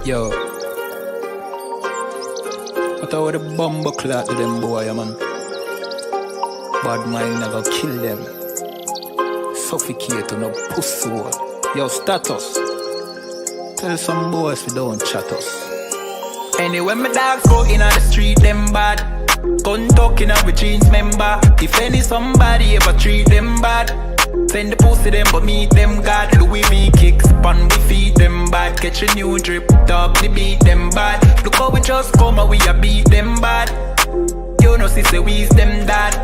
Yo, what about the bumble clot to them boy, man? Bad mind never kill them. Suffocate on no pussy wall. Yo, status. Tell some boys we don't chat us. Anyway, my dogs go in on the street, them bad. Gun talking up with jeans member. If any somebody ever treat them bad, send the pussy them but meet them God. Louis V kicks pan we feed them bad. Catch a new drip, dog we beat them bad. Look how we just come and we a beat them bad. You know sister we's them dad.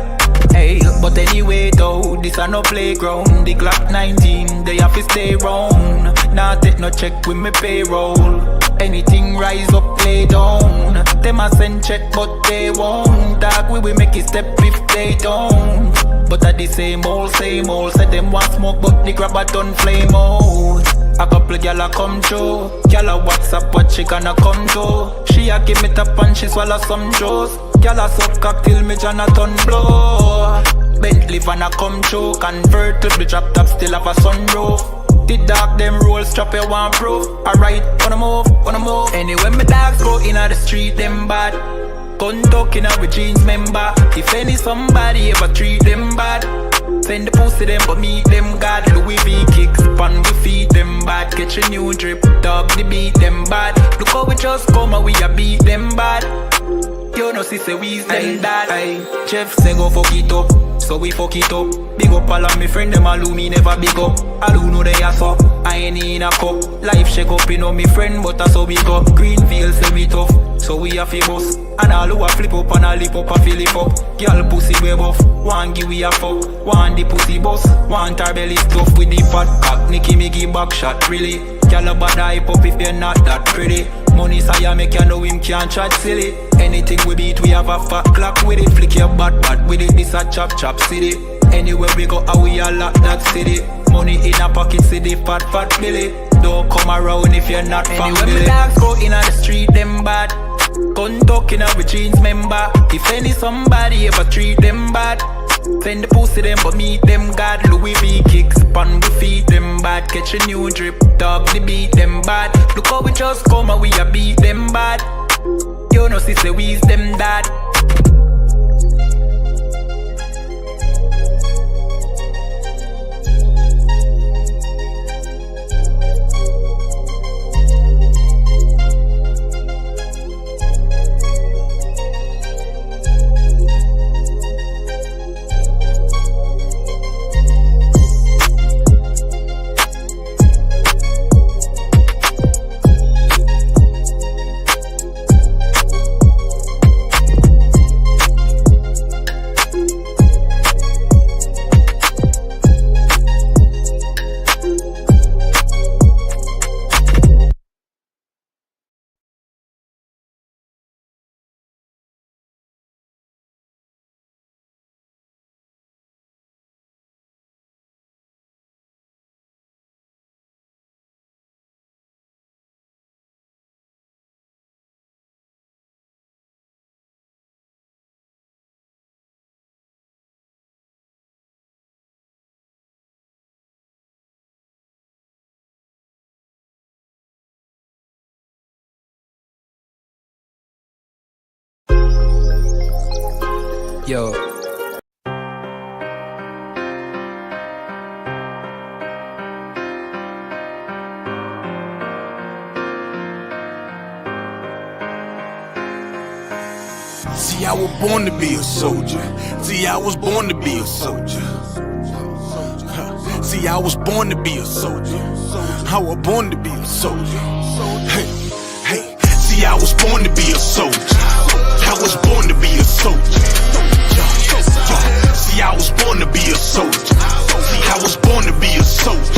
Hey, but anyway though, this a no playground. The Glock 19, they have to stay round. Nah take no check with me payroll. Anything rise up, lay down. Them a send check but they won't. Dog we will make it step if they don't. But at the same old, said them want smoke but the grab a done flame out. A couple gyal a come through. Gyal a WhatsApp what she gonna come to. She a give me tap and she swallow some juice. Gyal a suck cock till me Jonathan blow. Bentley van a come through. Convertible drop top still have a sunroof. The dog them roll strap you want proof. Alright, wanna move. Anyway my dogs go in the street them bad. Gun talking up with jeans member. If any somebody ever treat them bad, send the pussy them but meet them God. Louis V kicks pan we feed them bad. Catch a new drip, dog they beat them bad. Look how we just come and we a beat them bad. You know sister we's them dad. Jeff say go fuck it up, so we fuck it up. Big up all of me friend them all who me never big up. All who know they ass up, I ain't in a cup. Life shake up, you know me friend but that's how we go. Greenfield say we tough, so we a fi bust. And all who a flip up and a lip up a fill it up. Girl pussy way buff, one give we a fuck. One the pussy bust, one her belly stuff with the fat cock. Nicky me give back shot really. Girl a bad hype up if you're not that pretty. Money say make you know him can't chat silly. Anything we beat we have a fat clock with it. Flick your bad with it, this a chop city. Anywhere we go we a lock that city. Money in a pocket see the fat Billy. Don't come around if you're not family. Anyway my dogs go in on the street them bad. Gun talking up with jeans member. If any somebody ever treat them bad, send the pussy them but meet them God. Louis V kicks pan we feed them bad. Catch a new drip, dog they beat them bad. Look how we just come and we a beat them bad. You know sister we's them dad. Yo. See, I was born to be a soldier. See, I was born to be a soldier. See, I was born to be a soldier. I was born to be a soldier. Hey, see, I was born to be a soldier. I was born to be a soldier. See, I was born to be a soldier. See, I was born to be a soldier.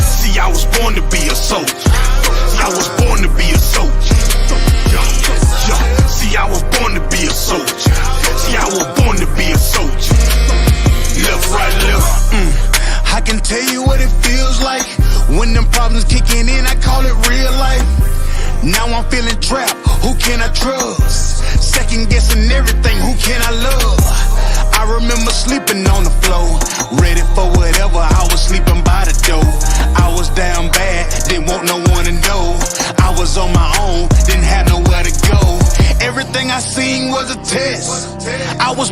See, I was born to be a soldier. See, I was born to be a soldier. See, I was born to be a soldier. See, I was born to be a soldier. Left, right, left. I can tell you what it feels like when them problems kicking in. I call it real life. Now I'm feeling trapped. Who can I trust? Second guessing everything. Who can I love? I remember sleeping on the floor, ready for whatever. I was sleeping by the door. I was down bad, didn't want no one to know.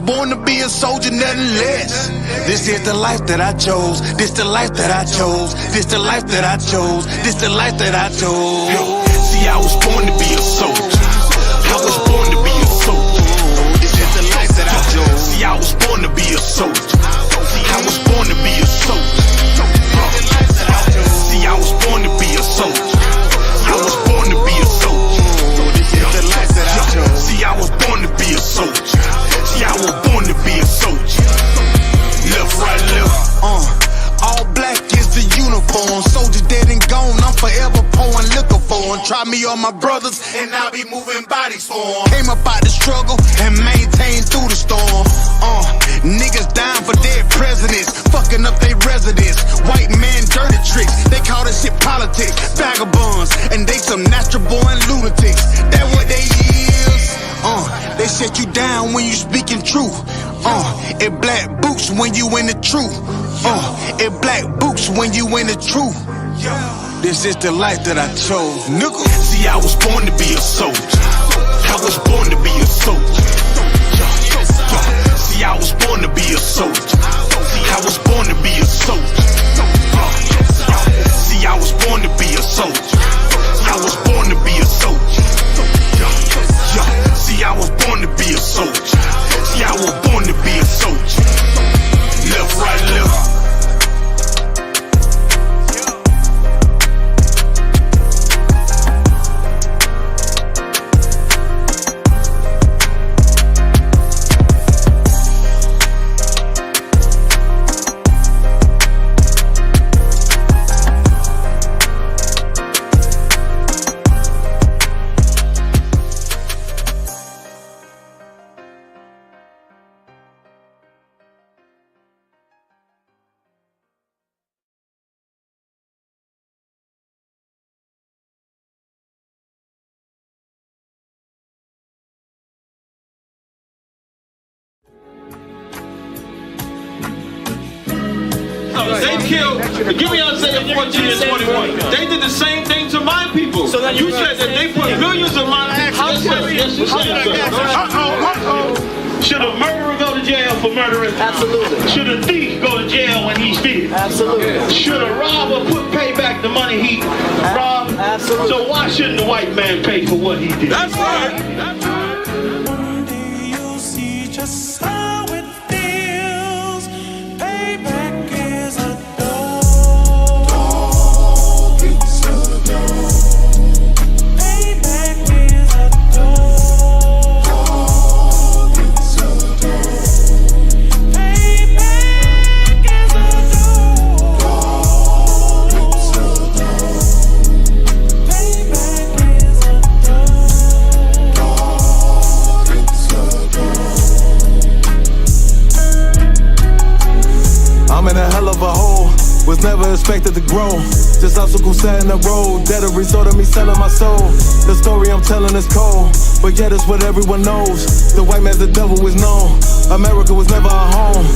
born to be a soldier, nothing less. This is the life that I chose. This the life that I chose. This the life that I chose. This the life that I chose. See, I was born to be a soldier. I was born to be a soldier. This is the life that I chose. See, I was born to be a soldier. I was born to be a soldier. See, I was born to be a soldier. I was born to be a soldier. This is the life that I chose. See, I was born to be a soldier. See, I was born to be a soldier. Left, right, left. All black is the uniform. Soldier dead and gone, I'm forever pouring liquor for him. Try me on my brothers, and I'll be moving bodies for him. Came up out the struggle and maintained through the storm. Niggas dying for dead presidents, fucking up their residence. White man dirty tricks, they call this shit politics. Vagabonds, and they some natural born lunatics. That what they is. They set you down when you speaking truth. It black boots when you in the truth. It black boots when you in the truth. This is the life that I chose, nigga. See, I was born to be a soldier. I was born to be a soldier. See, I was born to be a soldier. I was born to be a soldier. See, I was born to be a soldier. I was born to be a soldier. See, I was born to be a soldier. See, I was born to be a soldier. Left, right, left. They killed, give me Isaiah 14 and 21. They did the same thing to my people. So then you said that they put millions of my people. Should a murderer go to jail for murdering? Absolutely. Should a thief go to jail when he steals? Absolutely. Should a robber pay back the money he robbed? Absolutely. So why shouldn't the white man pay for what he did? That's right. That's right. One day you'll see just how it feels. Payback is a dog. It's a dog. Payback is a dog. It's a dog. Payback is a dog. It's a dog. Payback is a dog. It's a dog. I'm in a hell of a hole, was never expected to grow. Just obstacles set in the road, that a result of me selling my soul. The story I'm telling is cold, but yet it's what everyone knows. The white man's the devil is known. America was never a home,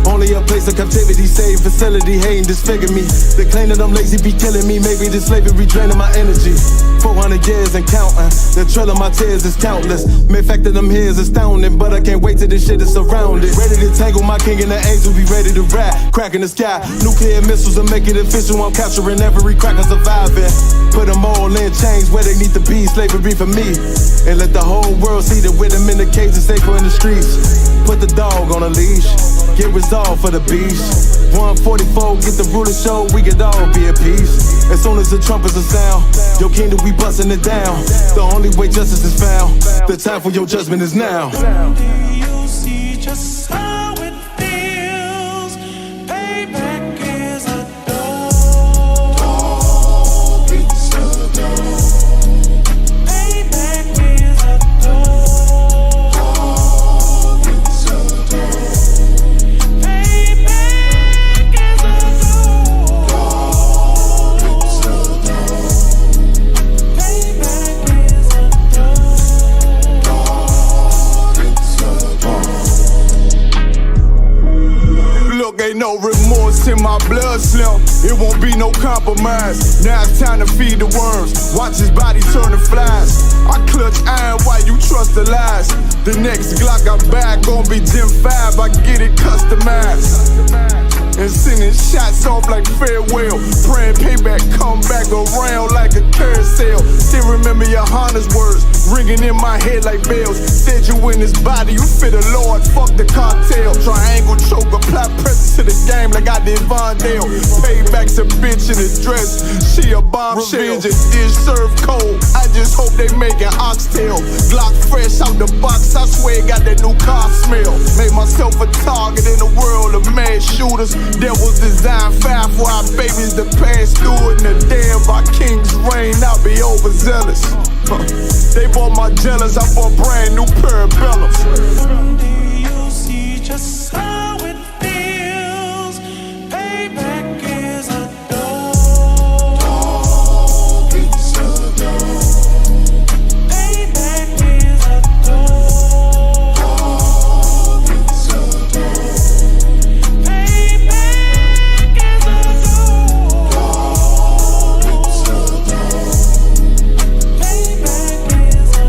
only a place of captivity, safe facility, hating disfigure me. They claim that I'm lazy, be killing me. Maybe this slavery draining my energy. 400 years and counting, the trail of my tears is countless. Main fact that I'm here is astounding, but I can't wait till this shit is surrounded. Ready to tangle my king and the angel, be ready to rap. Crack in the sky, nuclear missiles will make it official. I'm capturing every cracker surviving. Put them all in chains where they need to be, slavery for me. And let the whole world see that with them in the cage and safer in the streets. Put the dog on a leash, get resolved for the beast. 144, get the ruler show, we could all be at peace. As soon as the trumpets are sound, your kingdom we busting it down. The only way justice is found, the time for your judgment is now. One day you'll see just how it feels. Payback is a dog. It's a dog. Payback is a dog. It's a dog. Payback is a dog. It's a dog. Payback is a dog. It's a dog. blood slim, it won't be no compromise. Now it's time to feed the worms, watch his body turn to flies. I clutch iron while you trust the lies. The next Glock I buy gon' be Gen 5, I get it customized. And sending shots off like farewell, praying payback come back around like a carousel. Still remember your Honda's words ringing in my head like bells. Said you in this body, you fit the Lord, fuck the cartel. Triangle choke, apply pressure to the game like I did Vondale. Payback's a bitch in a dress, she a bombshell. Revenge is served cold, I just hope they making oxtail. Glock fresh out the box, I swear it got that new car smell. Made myself a target in a world of mad shooters. Devils design fire for our babies to pass through it. And the day of our king's reign, I'll be overzealous. They bought my jealous, I bought brand new parabellums. Someday you'll see just how it feels. Payback is a dog. It's a dog. Payback is a dog. It's a dog. Payback is a dog. It's a dog. Payback is a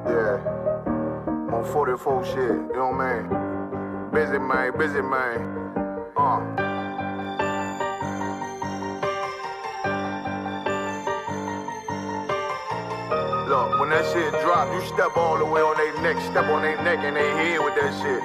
Yeah, on 44 shit, you know what I mean? Busy man. Look, when that shit drop, you step all the way on their neck, step on their neck and their head with that shit.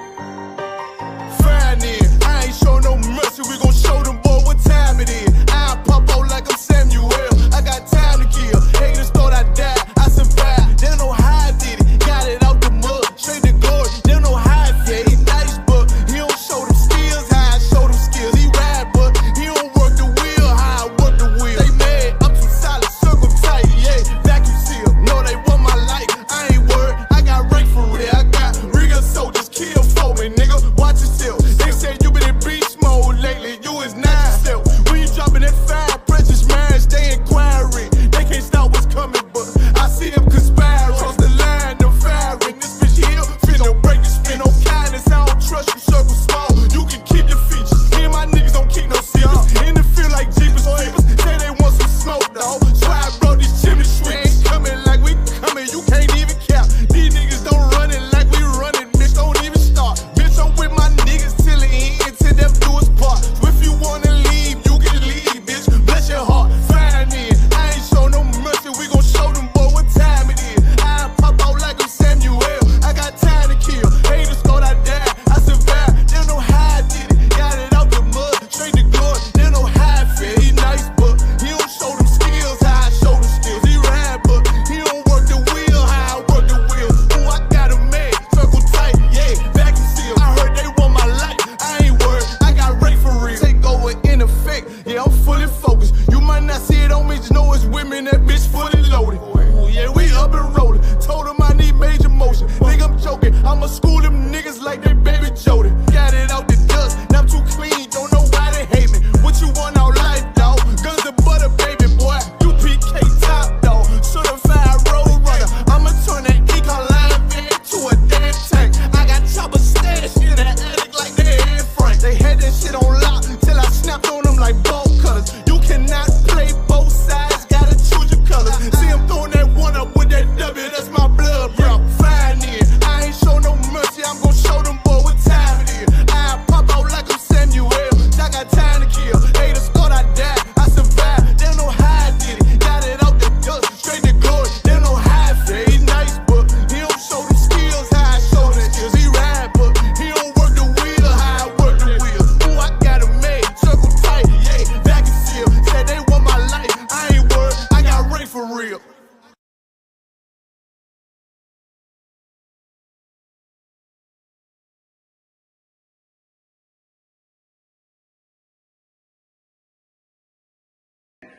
Fine then, I ain't show no mercy, we gon' show them boy what time it is. I pop out like I'm Samuel, I got time to kill. Haters thought I died, I survived. They don't know how I did it, got it out the mud, straight to glory. They don't know how I feel. He nice, but he don't show them skills, how I show them skills. He ride, but he don't work the wheel, how I work the wheel. They mad, I'm too solid, circle tight, yeah, vacuum seal. No, they want my life, I ain't worried. I got rank for real, I got real soldiers, kill for me, nigga. Watch yourself. They say you been in beast mode lately, you is not yourself. When you dropping that fire, precious man, stay inquiring. They can't stop what's coming, but I see them conspiring. Cross the line, them firing. This bitch here, finna break the spin on kindness. I don't trust you, circle small. You can keep your features. Me and my niggas don't keep no secrets. In the field like Jeepers Creepers. Say they want some smoke, dawg. So I brought these chimney sweepers. Coming like we coming, you can't even cap. These niggas don't run it like we run it, bitch, don't even start. Bitch, I'm with my niggas till the end, till them do us part. So if you wanna leave, you can leave, bitch. Bless your heart, fine in. I ain't show no mercy, we gon' show them boy what time it is. I pop out like I'm Samuel, I got time to kill. Haters thought I died, I survived. They don't know how I did it, got it out the mud, straight to glory. They don't know how I feel. He nice, but he don't show them skills, how I show them skills. He ride, but he don't work the wheel, how I work the wheel. Ooh, I got a man, circle tight, yeah, vacuum seal. I heard they want my life, I ain't worried. I got rate for real. Take over in effect, yeah, I'm fully focused. You might not see it on me, just know it's women, that bitch fully loaded. Ooh, yeah, we up and rolling. Told them I need major motion. Think I'm joking, I'ma school them niggas like they baby Jody. Got it out the dust, now I'm too clean, don't know why they hate me. What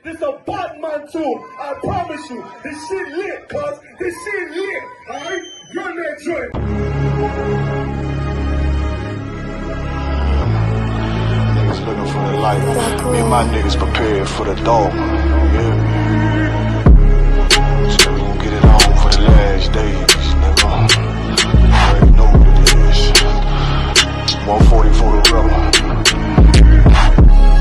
This a Batman tune. I promise you. This shit lit, cuz. This shit lit. Alright? Run that joint. Niggas looking for the light. Me and my niggas prepared for the dog. Yeah. So we gon' get it on for the last days, nigga. You already know what it is. 140 for the rebel.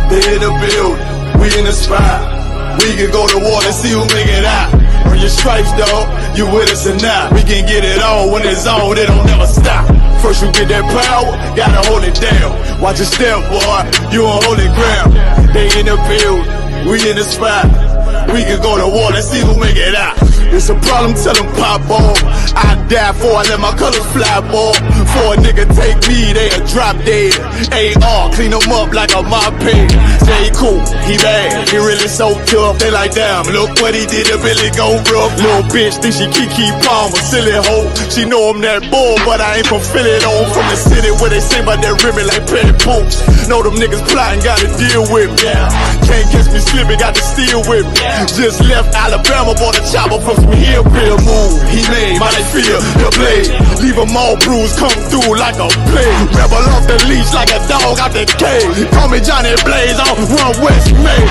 They in the building, we in the spot. We can go to war and see who make it out. Earn your stripes, dog, you with us or not. We can get it on when it's on, it don't never stop. First you get that power, gotta hold it down. Watch your step, boy, you on holy ground. They in the building, we in the spot. We can go to war and see who make it out. It's a problem, tell them pop ball. I die for I let my colors fly, ball. For a nigga take me, they'll drop dead. AR, clean them up like a mop pig. Say he cool, he bad, he really so tough. They like, damn, look what he did to Billy go rough. Little bitch think she Kiki Palmer, silly hoe. She know I'm that bull, but I ain't from Philly though. From the city where they sing about that ribbon like petty poops. Know them niggas plotting, gotta deal with me. Can't catch me slipping, got to steal with me. Just left Alabama, bought a chopper from some hillbilly move. He made my life feel the blade. Leave them all bruised, come through like a plague. Rebel off the leash like a dog out the cage. Call me Johnny Blaze on Run West Main.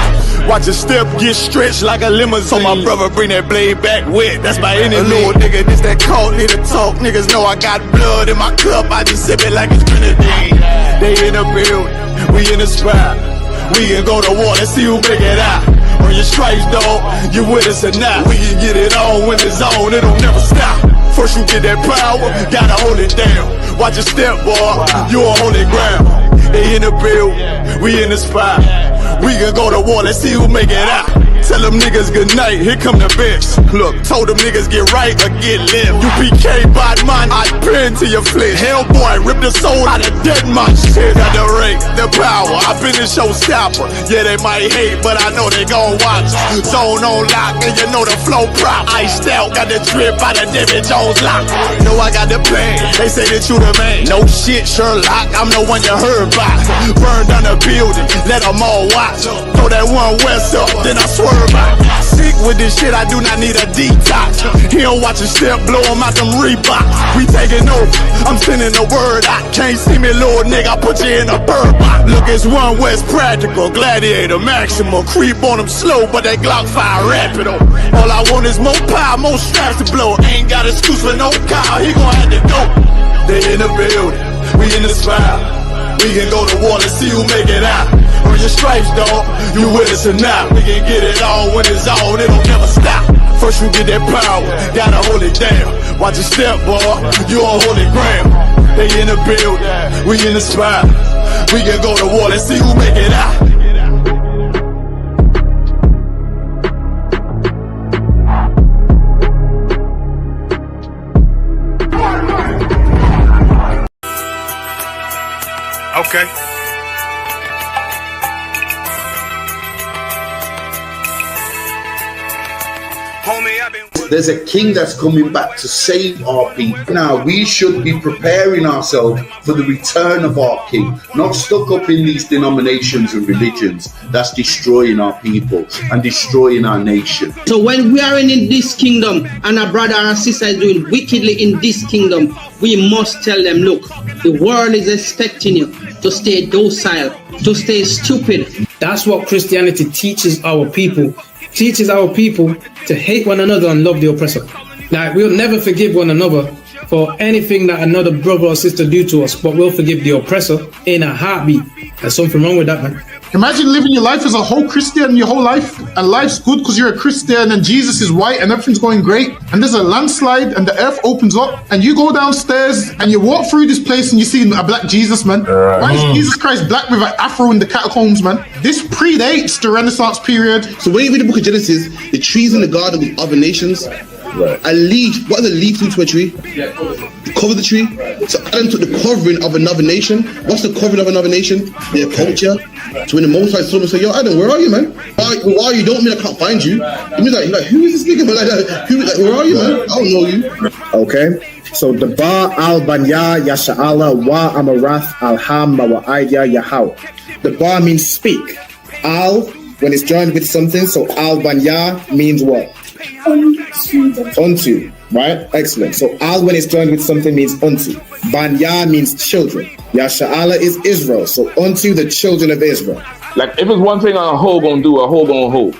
Watch your step get stretched like a limousine. So my brother bring that blade back wet, that's my enemy. Little nigga, this that cold, need to talk. Niggas know I got blood in my cup, I just sip it like it's grenadine. They in the building, we in the spot. We can go to war and see who make it out. Earn your stripes, dog, you with us or not. We can get it on when it's on, it don't never stop. First you get that power, gotta hold it down. Watch your step, boy, you on holy ground. They in the building, we in the spot. We can go to war, let's see who make it out. Tell them niggas good night, here come the bitch. Look, told them niggas get right or get lit. You PK Batman, I pin to your flesh. Hellboy, rip the soul out of dead man shit. Got the rate, the power, I been the showstopper. Yeah, they might hate, but I know they gon' watch. Zone on lock, and you know the flow prop. Iced out, got the drip out of David Jones lock. Know I got the plan, they say that you the man. No shit, Sherlock, I'm the one you heard by. Burn down the building, let them all watch. Throw that one west up, then I swerve. Sick with this shit, I do not need a detox. He don't watch a step, blow him out them Reeboks. We taking over, I'm sending the word out. Can't see me, little nigga, I put you in a bird box. Look, it's Run West Practical, Gladiator, Maximum. Creep on them slow, but they Glock fire rapid. All I want is more power, more straps to blow. Ain't got excuse for no car, he gon' have to go. They in the building, we in the spot. We can go to war and see who make it out. Earn your stripes, dog, you with us or not. We can get it on when it's on, it don't never stop. First you get that power, gotta hold it down. Watch your step, boy, you on holy ground. They in the building, we in the spot. We can go to war and see who make it out. Okay. There's a king that's coming back to save our people. Now we should be preparing ourselves for the return of our king, not stuck up in these denominations and religions that's destroying our people and destroying our nation. So when we are in this kingdom and a brother or sister is doing wickedly in this kingdom, we must tell them, look, the world is expecting you to stay docile, to stay stupid. That's what Christianity teaches our people. Teaches our people to hate one another and love the oppressor. Like, we'll never forgive one another for anything that another brother or sister do to us, but we'll forgive the oppressor in a heartbeat. There's something wrong with that, man. Imagine living your life as a whole Christian your whole life, and life's good because you're a Christian and Jesus is white and everything's going great, and there's a landslide and the earth opens up and you go downstairs and you walk through this place and you see a black Jesus, man. Why is Jesus Christ black with an afro in the catacombs, man? This predates the Renaissance period. So when you read the book of Genesis, the trees in the garden with other nations, a leaf, what does a leaf do to a tree? Cover the tree. So Adam took the covering of another nation. What's the covering of another nation? Their culture. So when the Most High saw him, say, yo, Adam, where are you, man? Where are you? Don't mean I can't find you. It means like who is this nigga? But like, where are you, man? I don't know you. Okay. So the Ba al Banya Yasha'ala wa Amarath al Ham wa Aidya Yahweh. The Ba means speak. Al when it's joined with something. So al banya means what? Unto, right? Excellent. So al when it's joined with something means unto. Banya means children. Yasha'ala is Israel. So unto the children of Israel. Like if it's one thing a hoe gonna do, a hoe gonna hoe.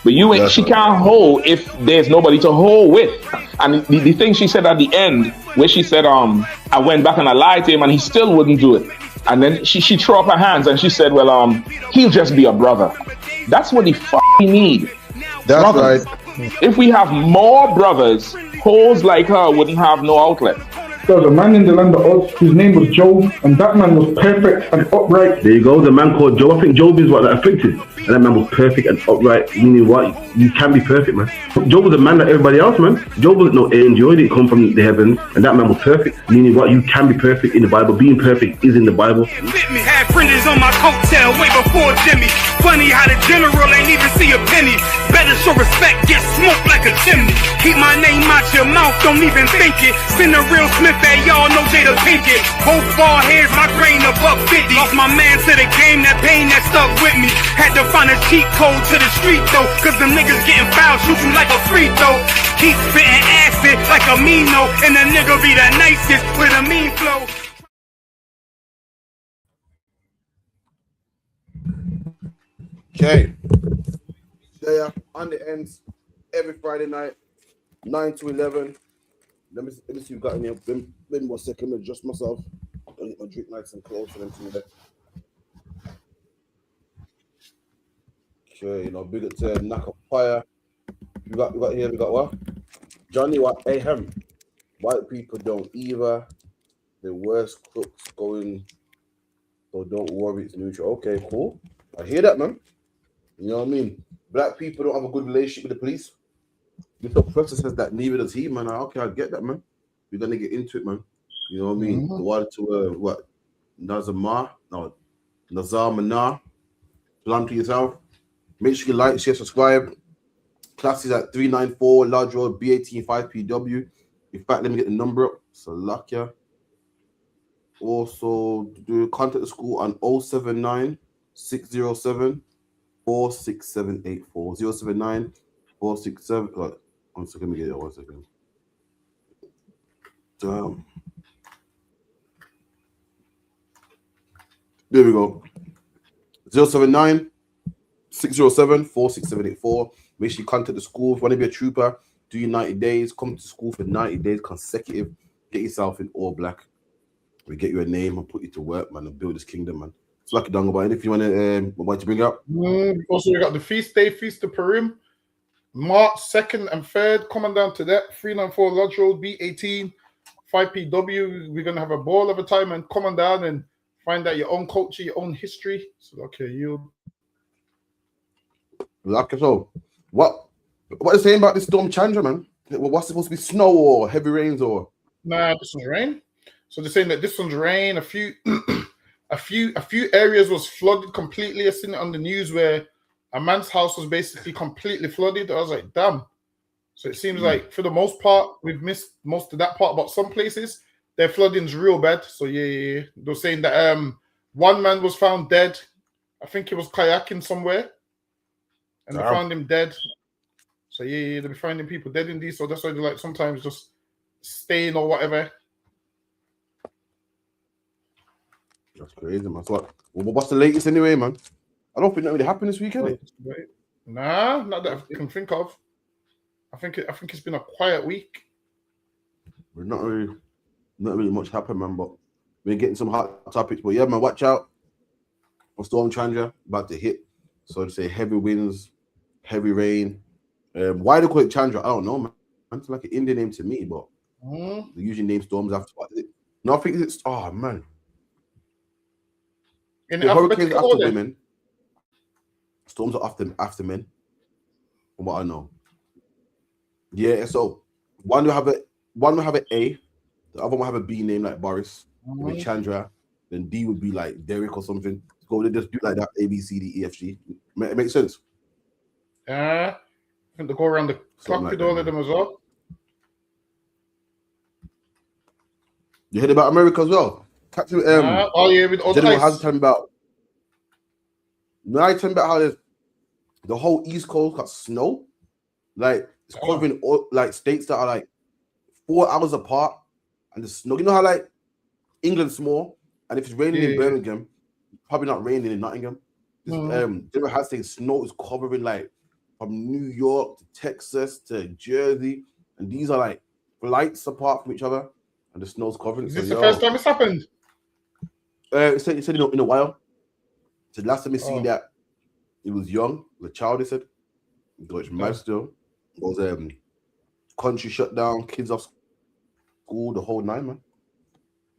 But you ain't. She can't hold if there's nobody to hold with. And the thing she said at the end, where she said, I went back and I lied to him, and he still wouldn't do it. And then she threw up her hands and she said, well, he'll just be a brother. That's what he need. That's brothers. right. If we have more brothers, hoes like her wouldn't have no outlet. There was a man in the land of Oz, his name was Job, and that man was perfect and upright. There you go, the man called Job. I think Job is what that afflicted. And that man was perfect and upright, meaning what? You can be perfect, man. Job was a man like everybody else, man. Job wasn't no angel, he didn't come from the heavens, and that man was perfect, meaning what? You can be perfect in the Bible. Being perfect is in the Bible. Had printers on my coattail way before Jimmy. Funny how the general ain't even see a penny. Better show respect, get smoked like a chimney. Keep my name out your mouth, don't even think it. Send a real Smith at y'all know Jada Pinkett. Both ball heads, my grain above 50. Lost my man to the game, that pain that stuck with me. Had to find a cheat code to the street though, cause them niggas getting fouled, shoot you like a free throw. Keep spitting acid like a Mino, and the nigga be the nicest with a mean flow. Okay. Yeah, on the ends every Friday night, 9 to 11. Let me see what you got in here. Wait 1 second, adjust myself. I'll get my drink nice and close and everything there. Okay, big up to Knock Up Fire. We got here, we got what? Johnny what Ahem. White people don't either. The worst crooks going, so don't worry, it's neutral. Okay, cool. I hear that, man. You know what I mean? Black people don't have a good relationship with the police. Mr. Professor says that neither does he, man. Okay, I get that, man. We're gonna get into it, man. You know what I mean? The water to what? Nazar Manar. Salam to yourself. Make sure you like, share, subscribe. Classes at 394 Lodge Road, B18 5PW. In fact, let me get the number up. Salakia. Also, do contact the school on 079 607 46784. 079 467. Right, 1 second, let me get it. 1 second. There we go. 079 607 46784. Make sure you contact the school. If you want to be a trooper, do your 90 days. Come to school for 90 days consecutive. Get yourself in all black. We get you a name and put you to work, man, and build this kingdom, man. It's like a dongle, but if you want to bring it up. Also, we got the feast day, Feast of Purim, March 2nd and 3rd. Coming down to that, 394 Lodge Road, B18, 5PW. We're going to have a ball of a time and come on down and find out your own culture, your own history. So, okay, you. Like so. What are they saying about this storm Chandra, man? What's supposed to be snow or heavy rains or? Nah, this one's rain. So they're saying that this one's rain. A few areas was flooded completely. I seen it on the news where a man's house was basically completely flooded. I was like, damn. So it seems like for the most part, we've missed most of that part, but some places their flooding's real bad. So yeah. They're saying that one man was found dead. I think he was kayaking somewhere. And they found him dead. So yeah, they'll be finding people dead in these. So that's why they like sometimes just staying or whatever. That's crazy, man. So what's the latest anyway, man? I don't think that really happened this weekend. Nah, not that I can think of. I think it's been a quiet week. We're not really much happened, man. But we're getting some hot topics. But yeah, man, watch out for Storm Chandra about to hit. So to say heavy winds, heavy rain. Why they call it Chandra? I don't know, man. It's like an Indian name to me, but they usually name storms after what is it? No, I think it's man. The hurricanes are after women. Storms are after men. From what I know. Yeah, so one will have an A, the other one will have a B name like Boris, with Chandra, then D would be like Derek or something. Go, they just do like that, A, B, C, D, E, F, G. It makes sense. I think they go around the clock with all of them as well. You heard about America as well? Captain, with all the General has tell me about. No, I tell me about how there's The whole East Coast got snow. Like it's covering all, like states that are like 4 hours apart, and the snow. You know how like England's small, and if it's raining in Birmingham, probably not raining in Nottingham. Different has things. Snow is covering like from New York to Texas to Jersey, and these are like flights apart from each other, and the snow's covering. Is this the first time it's happened? It said in a while. So last time we seen that, it was young, the child. They said, which mad still. It was country shut down, kids off school, the whole nine,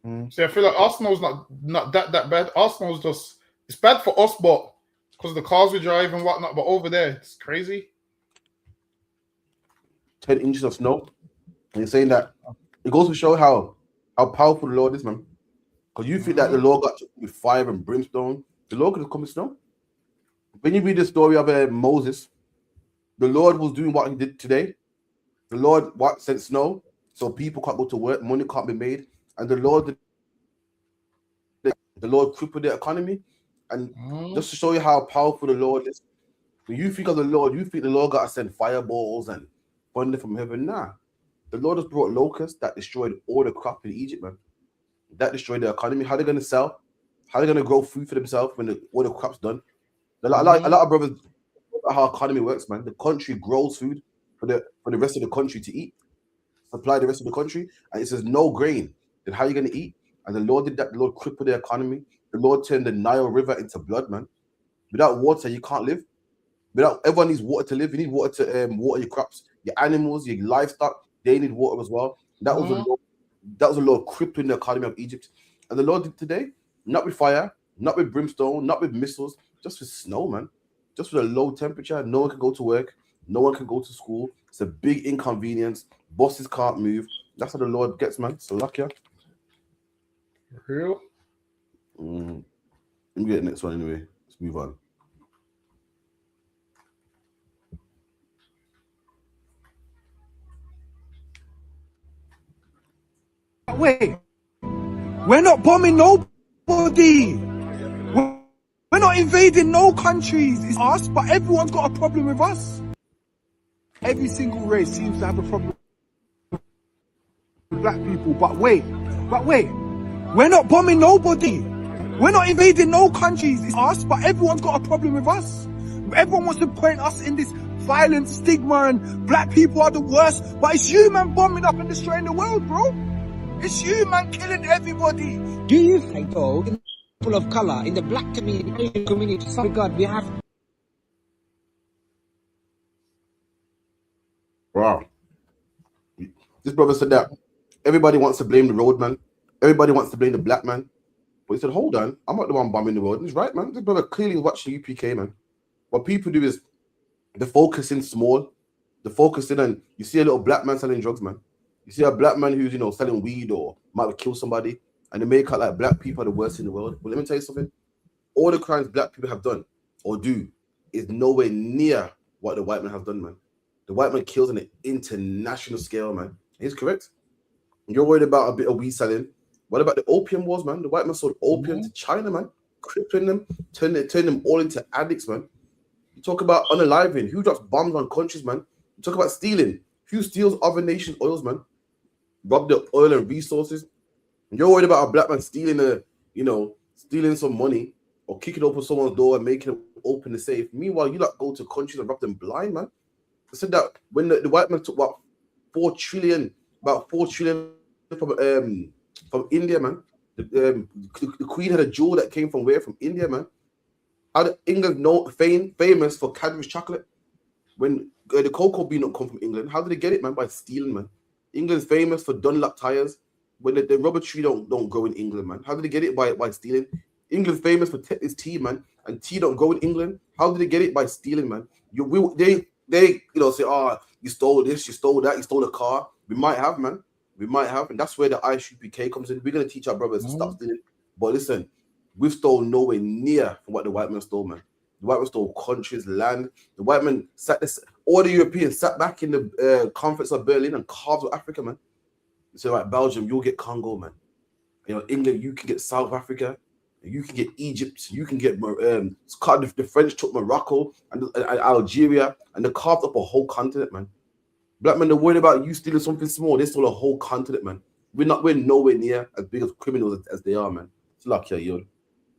man. See, I feel like Arsenal's not that bad. Arsenal's just it's bad for us, but because of the cars we drive and whatnot. But over there, it's crazy. 10 inches of snow. And you're saying that it goes to show how powerful the Lord is, man. Because you think that the Lord got with fire and brimstone, the Lord could have come with snow. When you read the story of Moses, the Lord was doing what he did today. The Lord sent snow, so people can't go to work, money can't be made, and the Lord crippled the economy. And just to show you how powerful the Lord is, when you think of the Lord, you think the Lord got to send fireballs and thunder from heaven. Nah, the Lord has brought locusts that destroyed all the crop in Egypt, man. That destroyed the economy. How are they going to sell? How are they going to grow food for themselves when all the crop's done? A lot of brothers, how economy works, man. The country grows food for the rest of the country to eat, supply the rest of the country, and it says no grain. Then how are you going to eat? And the Lord did that. The Lord crippled the economy. The Lord turned the Nile River into blood, man. Without water, you can't live. Everyone needs water to live. You need water to water your crops, your animals, your livestock. They need water as well. That was the Lord crippling the economy of Egypt. And the Lord did today, not with fire, not with brimstone, not with missiles, just with snow, man. Just with a low temperature. No one can go to work. No one can go to school. It's a big inconvenience. Bosses can't move. That's how the Lord gets, man. So lucky. Real? Let me get the next one anyway. Let's move on. Wait, we're not bombing nobody. We're not invading no countries. It's us, but everyone's got a problem with us. Every single race seems to have a problem with black people. But wait, we're not bombing nobody. We're not invading no countries. It's us, but everyone's got a problem with us. Everyone wants to point us in this violent stigma and black people are the worst. But it's you, man, bombing up and destroying the world, bro. It's you, man, killing everybody. Do you think, though, in people of color, in the black community, Asian community, sorry God, we have... Wow. This brother said that everybody wants to blame the road, man. Everybody wants to blame the black man. But he said, hold on, I'm not the one bombing the road. And he's right, man. This brother clearly is watching UPK, man. What people do is they're focusing small. They're focusing on, you see a little black man selling drugs, man. You see a black man who's, selling weed or might have killed somebody, and they make out like black people are the worst in the world. But let me tell you something. All the crimes black people have done or do is nowhere near what the white man have done, man. The white man kills on an international scale, man. He's correct. You're worried about a bit of weed selling. What about the opium wars, man? The white man sold opium to China, man. Crippling them, turn them all into addicts, man. You talk about unaliving. Who drops bombs on countries, man? You talk about stealing. Who steals other nations' oils, man? Rob the oil and resources. And you're worried about a black man stealing stealing some money or kicking open someone's door and making them open the safe. Meanwhile, you go to countries and rob them blind, man. I said that when the white man took about 4 trillion from India, man. The Queen had a jewel that came from where? From India, man. How did England famous for Cadbury's chocolate? When the cocoa bean don't come from England, how did they get it, man? By stealing, man. England's famous for Dunlop tires. When the rubber tree don't grow in England, man. How did they get it? By stealing. England's famous for Tetley's tea, man. And tea don't grow in England. How did they get it? By stealing, man. They say, oh, you stole this, you stole that, you stole a car. We might have, man. We might have. And that's where the ISUPK comes in. We're going to teach our brothers to stop stealing. But listen, we've stolen nowhere near from what the white man stole, man. The white man stole countries, land. The white man all the Europeans sat back in the conference of Berlin and carved with Africa, man. So, like, Belgium, you'll get Congo, man. England, you can get South Africa. You can get Egypt. You can get the French took Morocco and Algeria, and they carved up a whole continent, man. Black men are worried about you stealing something small. They stole a whole continent, man. We're nowhere near as big of criminals as they are, man. It's lucky, yo.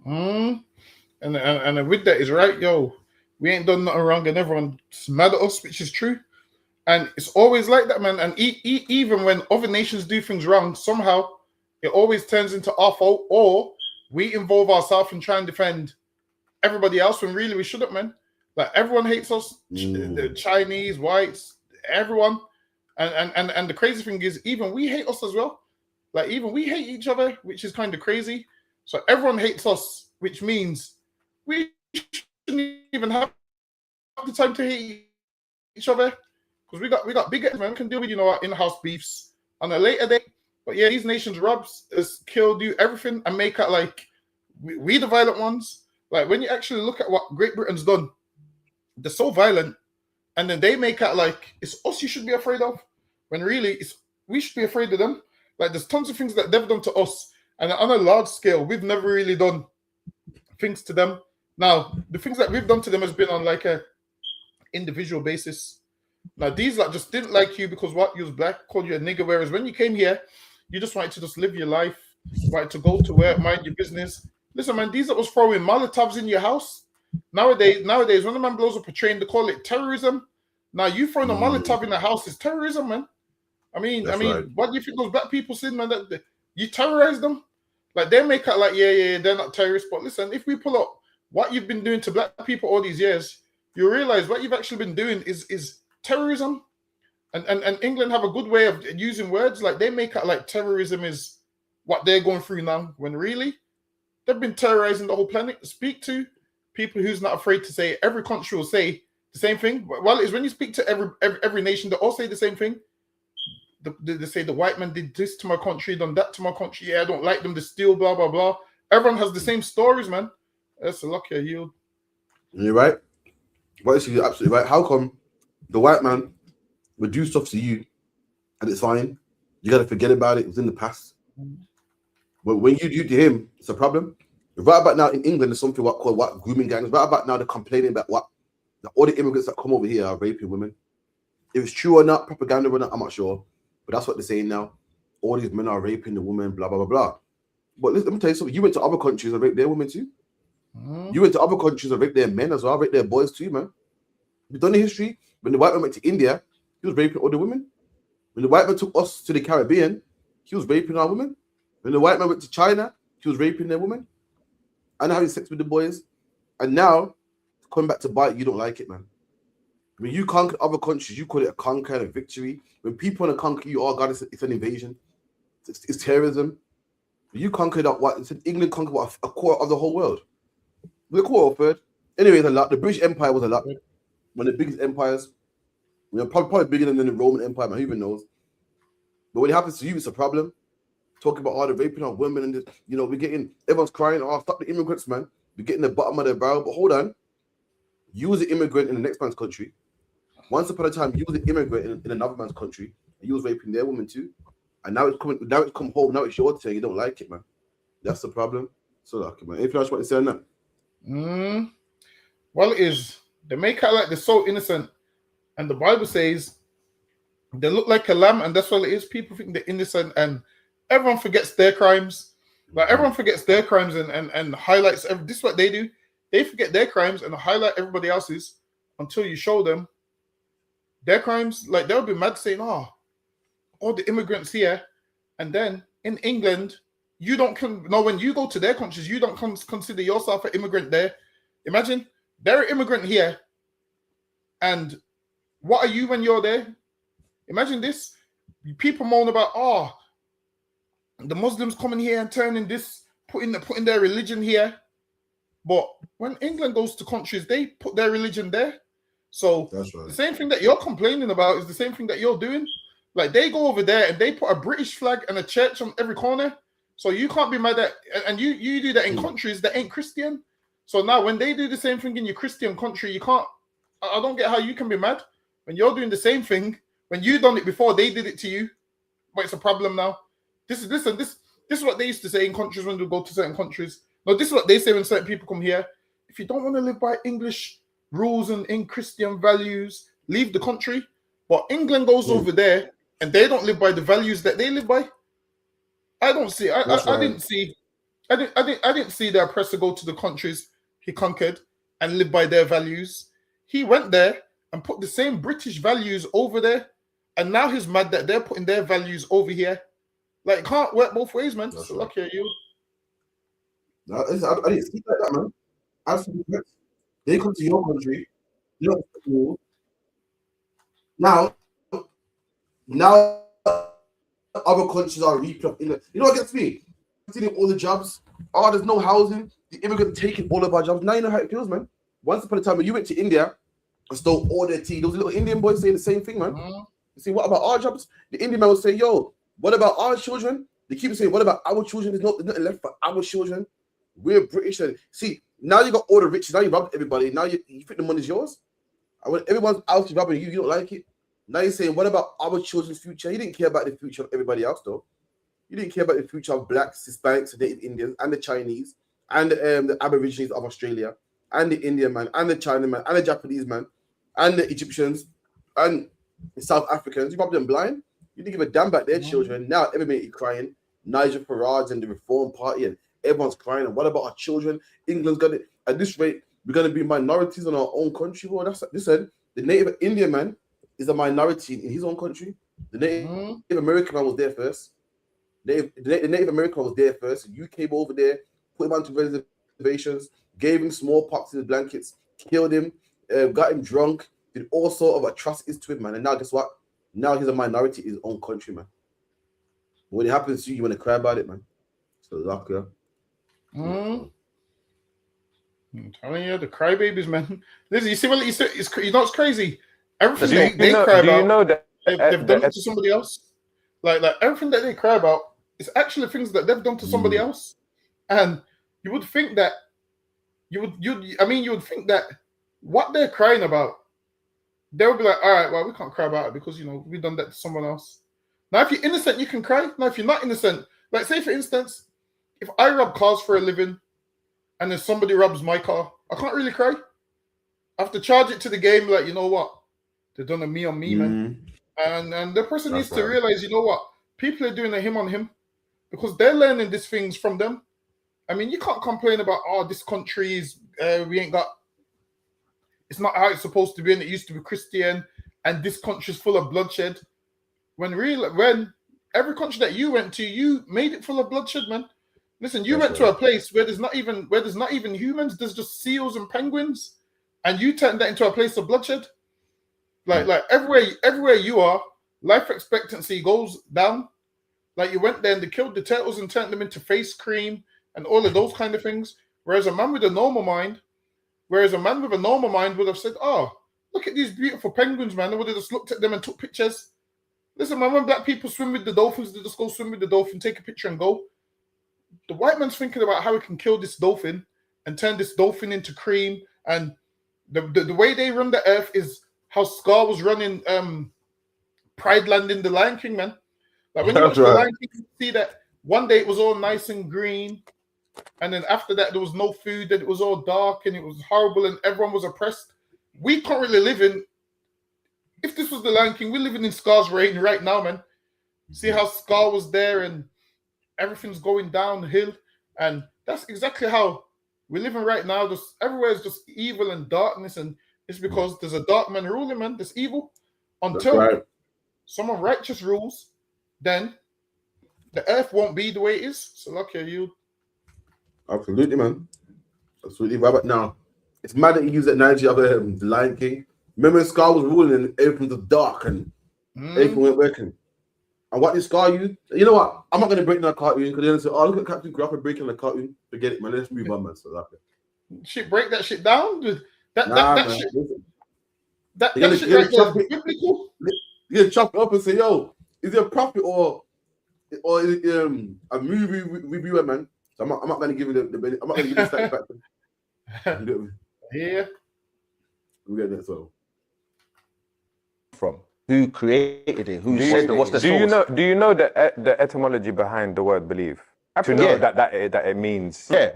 And with that is right, yo. We ain't done nothing wrong, and everyone's mad at us, which is true. And it's always like that, man. And even when other nations do things wrong, somehow it always turns into our fault, or we involve ourselves and try and defend everybody else when really we shouldn't, man. Like everyone hates us, the Chinese, whites, everyone. And the crazy thing is, even we hate us as well. Like even we hate each other, which is kind of crazy. So everyone hates us, which means we shouldn't even have the time to hate each other. Because we got bigger, man. We can deal with, our in-house beefs on a later date. But yeah, these nations rob, kill, do everything, and make out like we the violent ones. Like when you actually look at what Great Britain's done, they're so violent, and then they make out like it's us you should be afraid of, when really we should be afraid of them. Like there's tons of things that they've done to us, and on a large scale, we've never really done things to them. Now, the things that we've done to them has been on like a individual basis. Now, these like just didn't like you because what, you was black, called you a nigger, whereas when you came here, you just wanted to just live your life, wanted to go to work, mind your business. Listen, man, these that was throwing Molotovs in your house. Nowadays, when a man blows up a train, they call it terrorism. Now, you throwing a Molotov in the house is terrorism, man. I mean, right. What do you think those black people sin, man? That you terrorize them? Like, they make out like, yeah, they're not terrorists. But listen, if we pull up what you've been doing to black people all these years, you realize what you've actually been doing is terrorism. And England have a good way of using words. Like, they make out like terrorism is what they're going through now, when really they've been terrorizing the whole planet. Speak to people who's not afraid to say, every country will say the same thing. Well, it's when you speak to every nation, they all say the same thing. They say the white man did this to my country, done that to my country. Yeah, I don't like them to steal, blah, blah, blah. Everyone has the same stories, man. That's a lucky yield. You're right. But you're absolutely right. How come the white man would do stuff to you and it's fine? You got to forget about it. It was in the past. But when you do to him, it's a problem. Right about now in England, there's something called grooming gangs. Right about now, they're complaining about all the immigrants that come over here are raping women. If it's true or not, propaganda or not, I'm not sure. But that's what they're saying now. All these men are raping the women, blah, blah, blah, blah. But listen, let me tell you something. You went to other countries and raped their women too. You went to other countries and raped their men as well, raped their boys too, man. You've done the history. When the white man went to India, he was raping all the women. When the white man took us to the Caribbean, he was raping our women. When the white man went to China, he was raping their women and having sex with the boys. And now, coming back to bite, you don't like it, man. When you conquer other countries, you call it a conquer and a victory. When people want to conquer you, oh God, it's an invasion. It's terrorism. You conquered England conquered a quarter of the whole world. We're a quarter of a third. Anyway, it's a lot. The British Empire was a lot. One of the biggest empires. Probably bigger than the Roman Empire, man. Who even knows? But when it happens to you, it's a problem. Talking about all the raping of women and we're getting, everyone's crying, oh, stop the immigrants, man. We're getting the bottom of their barrel. But hold on. You was an immigrant in the next man's country. Once upon a time, you was an immigrant in another man's country. And you was raping their women too. And now it's come home. Now it's your turn. You don't like it, man. That's the problem. So lucky, man. Anything else you want to say on that? Well, it is. They make out like they're so innocent. And the Bible says they look like a lamb, and that's what it is. People think they're innocent, and everyone forgets their crimes. Like everyone forgets their crimes and highlights. This is what they do. They forget their crimes and highlight everybody else's until you show them their crimes. Like they'll be mad saying, "Oh, all the immigrants here," and then in England, you don't when you go to their countries, you don't consider yourself an immigrant there. Imagine they're an immigrant here, and what are you when you're there? Imagine this. People moan about, oh, the Muslims coming here and turning this, putting their religion here. But when England goes to countries, they put their religion there. So that's right. The same thing that you're complaining about is the same thing that you're doing. Like they go over there and they put a British flag and a church on every corner. So you can't be mad at, and you do that in countries that ain't Christian. So now when they do the same thing in your Christian country, you can't, I don't get how you can be mad. When you're doing the same thing, when you done it before, they did it to you, but it's a problem now. This is what they used to say in countries when they go to certain countries. No, this is what they say when certain people come here. If you don't want to live by English rules and in Christian values, leave the country. But England goes over there and they don't live by the values that they live by. I don't see. I didn't see. I didn't see the oppressor go to the countries he conquered and live by their values. He went there and put the same British values over there, and now he's mad that they're putting their values over here. Like, it can't work both ways, man. So lucky at you. No, I didn't speak like that, man. Absolutely. They come to your country. You don't respect the rules. Now, other countries are reaping up. You know what gets me? Stealing all the jobs. Oh, there's no housing. The immigrants taking all of our jobs. Now you know how it feels, man. Once upon a time, when you went to India and stole all their tea, those little Indian boys saying the same thing, man. You see, what about our jobs? The Indian man will say, yo, what about our children? They keep saying, what about our children? There's nothing left for our children. We're British. And see, now you got all the riches. Now you robbed everybody. Now you think the money's yours. And when everyone's out to robbing you, you don't like it. Now you're saying, what about our children's future? You didn't care about the future of everybody else, though. You didn't care about the future of blacks, Hispanics, the Native Indians, and the Chinese, and the Aborigines of Australia, and the Indian man, and the China man, and the Japanese man, and the Egyptians, and the South Africans. You robbed them blind. You didn't give a damn about their children. Now everybody crying. Nigel Farage and the Reform Party, and everyone's crying. And what about our children? England's gonna, at this rate, we're gonna be minorities in our own country. Well, that's listen. The Native Indian man is a minority in his own country. The Native American man was there first. The Native American was there first. You came over there, put him onto reservations, gave him smallpox in his blankets, killed him, got him drunk, did all sort of atrocities to him, man. And now guess what? Now he's a minority in his own country, man. When it happens to you, you want to cry about it, man. So luck, yeah. I'm telling you, the crybabies, man. Listen, you see what you said? You know, it's crazy. Everything they cry about, they've done it to somebody else. Like everything that they cry about is actually things that they've done to somebody else. And you would think that you would think that what they're crying about, they would be like, all right, well, we can't cry about it because, you know, we've done that to someone else. Now, if you're innocent, you can cry. Now, if you're not innocent, like say, for instance, if I rob cars for a living and then somebody robs my car, I can't really cry. I have to charge it to the game, like, you know what? They've done a me on me, man. And the person needs to realize, you know what? People are doing a him on him because they're learning these things from them. I mean, you can't complain about, oh, this country is, we ain't got, it's not how it's supposed to be and it used to be Christian and this country's full of bloodshed. When every country that you went to, you made it full of bloodshed, man. Listen, you went to a place where there's not even humans, there's just seals and penguins, and you turned that into a place of bloodshed. Like everywhere you are, life expectancy goes down. Like you went there and they killed the turtles and turned them into face cream and all of those kind of things. Whereas a man with a normal mind would have said, "Oh, look at these beautiful penguins, man." They would have just looked at them and took pictures. Listen, man, when black people swim with the dolphins, they just go swim with the dolphin, take a picture and go. The white man's thinking about how he can kill this dolphin and turn this dolphin into cream. And the way they run the earth is how Scar was running Pride Land in The Lion King, man. Like when you watch The Lion King, you see that one day it was all nice and green, and then after that there was no food, and it was all dark and it was horrible and everyone was oppressed. We can't really live in, if this was The Lion King, we're living in Scar's reign right now, man. See how Scar was there and everything's going downhill, and that's exactly how we're living right now. Just everywhere is just evil and darkness, and it's because there's a dark man ruling, man. There's evil. Until someone righteous rules, then the earth won't be the way it is. So lucky you. Absolutely, man. Absolutely. Right, but now it's mad that you use that analogy of The Lion King. Remember when Scar was ruling and everything was dark and everything went working. And what did Scar use? You know what? I'm not going to break down a cartoon because they're going to say, oh, look at Captain Grappa breaking the cartoon. Forget it, man. Let's move on, man. So like shit, break that shit down. That shit right there is biblical. You chop it up and say, yo, is it a prophet or is it a movie reviewer, man? So I'm not going to give you the I'm not going to give you the stack back. Yeah. We get that, so. From who created it? What's the source? Do you know the etymology behind the word believe? To know that it means. Yeah.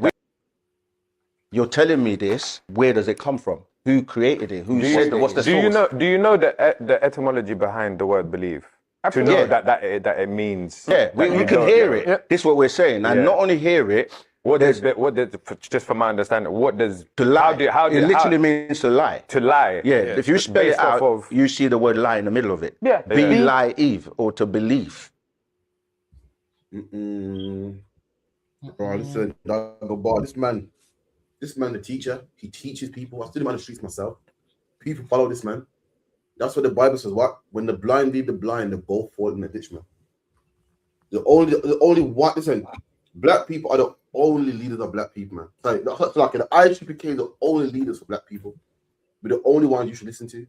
You're telling me this. Where does it come from? Who created it? Who said it? What's the source? Do you know the etymology behind the word believe? Absolutely. To know that it means. Yeah, we can hear it. Yeah. This is what we're saying, and not only hear it. What does just from my understanding? What does to lie? It literally means to lie. To lie. Yeah. If you spell it out, you see the word lie in the middle of it. Yeah. Be lie Eve or to believe. Bro, listen, this man, the teacher, he teaches people. I stood him on the streets myself. People follow this man. That's what the Bible says. What? When the blind lead the blind, they both fall in the ditch, man. The only one. Listen, black people are the only leaders of black people, man. Like the ISUPK, the only leaders for black people. We're the only ones you should listen to.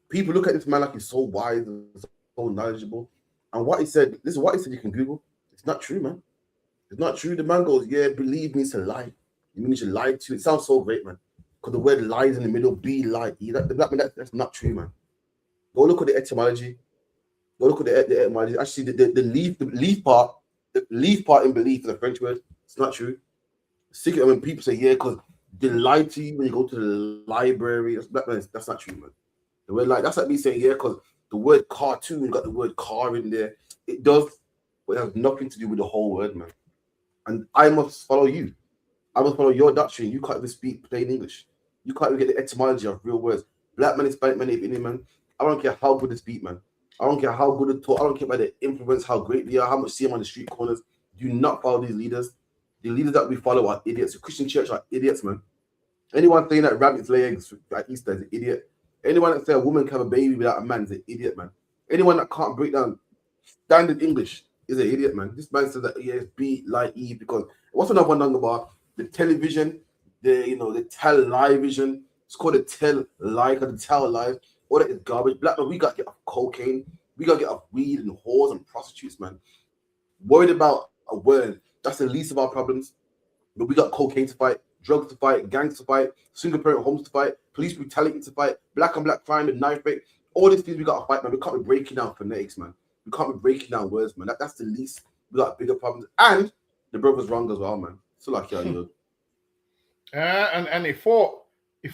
People look at this man like he's so wise and so knowledgeable. And what he said, this is what he said. You can Google. It's not true, man. It's not true. The man goes, yeah, believe means to lie. It means you lie to. It sounds so great, man. Because the word lies in the middle, be lie. That's not true, man. Go look at the etymology. Go look at the etymology. Actually, the leaf part in belief is a French word. It's not true. Secret, when people say, yeah, because they lie to you when you go to the library. That's not true, man. The word lie, that's like me saying, yeah, because the word cartoon got the word car in there. It does, but it has nothing to do with the whole word, man. And I must follow you. I must follow your doctrine. You can't even speak plain English. You can't even get the etymology of real words. Black man, Hispanic man, Indian man. I don't care how good they speak, man. I don't care how good they talk. I don't care about their influence, how great they are, how much see them on the street corners. Do not follow these leaders. The leaders that we follow are idiots. The Christian church are idiots, man. Anyone saying that rabbits lay eggs at Easter is an idiot. Anyone that says a woman can have a baby without a man is an idiot, man. Anyone that can't break down standard English is an idiot, man. This man says that yes, be like Eve, because what's another one about the television, the tell-lie-vision. It's called the tell-lie, because the tell-lies. All that is garbage. Black man, we got to get off cocaine. We got to get off weed and whores and prostitutes, man. Worried about a word. That's the least of our problems. But we got cocaine to fight, drugs to fight, gangs to fight, single-parent homes to fight, police brutality to fight, black on black crime and knife rape. All these things we got to fight, man. We can't be breaking down phonetics, man. We can't be breaking down words, man. That's the least. We got bigger problems. And the brother's wrong as well, man. So like, yeah, you know. And he thought he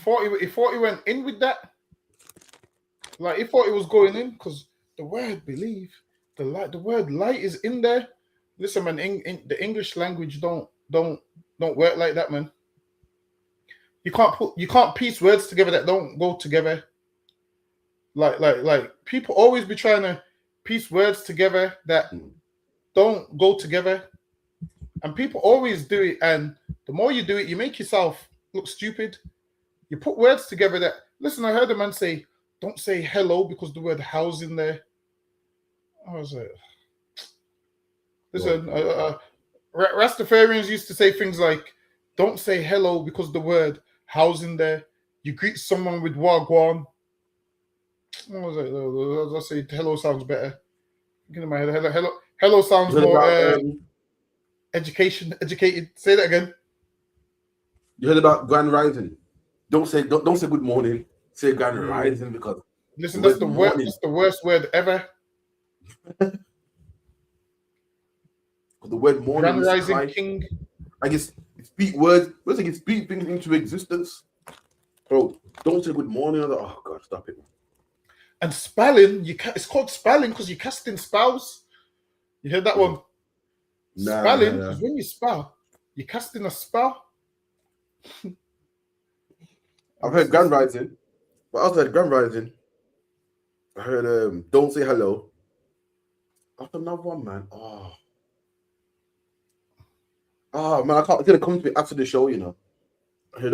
went in with that. Like he thought he was going in because the word believe, the word light is in there. Listen, man, the English language don't work like that, man. You can't piece words together that don't go together. Like people always be trying to piece words together that don't go together, and people always do it. And the more you do it, you make yourself look stupid. You put words together that. Listen, I heard a man say, "Don't say hello because the word house in there." I was like, listen, Rastafarians used to say things like, "Don't say hello because the word house in there." You greet someone with wagwan. I was like, let's say hello sounds better. Get in my head. Hello sounds more educated. Say that again. You heard about Grand Rising? Don't say good morning. Say Grand Rising, because listen, that's the worst word ever. The word morning. Grand Rising King. I guess speak words. Let's say speak things into existence. Bro, don't say good morning. Oh God, stop it. And spelling, it's called spelling because you're casting spells. You heard that one? Spelling, because when you spell, you're casting a spell. I've heard Grand Rising, but outside Grand Rising, I heard don't say hello. After another one, man. Oh man, I can't. It's gonna come to me after the show, you know. I heard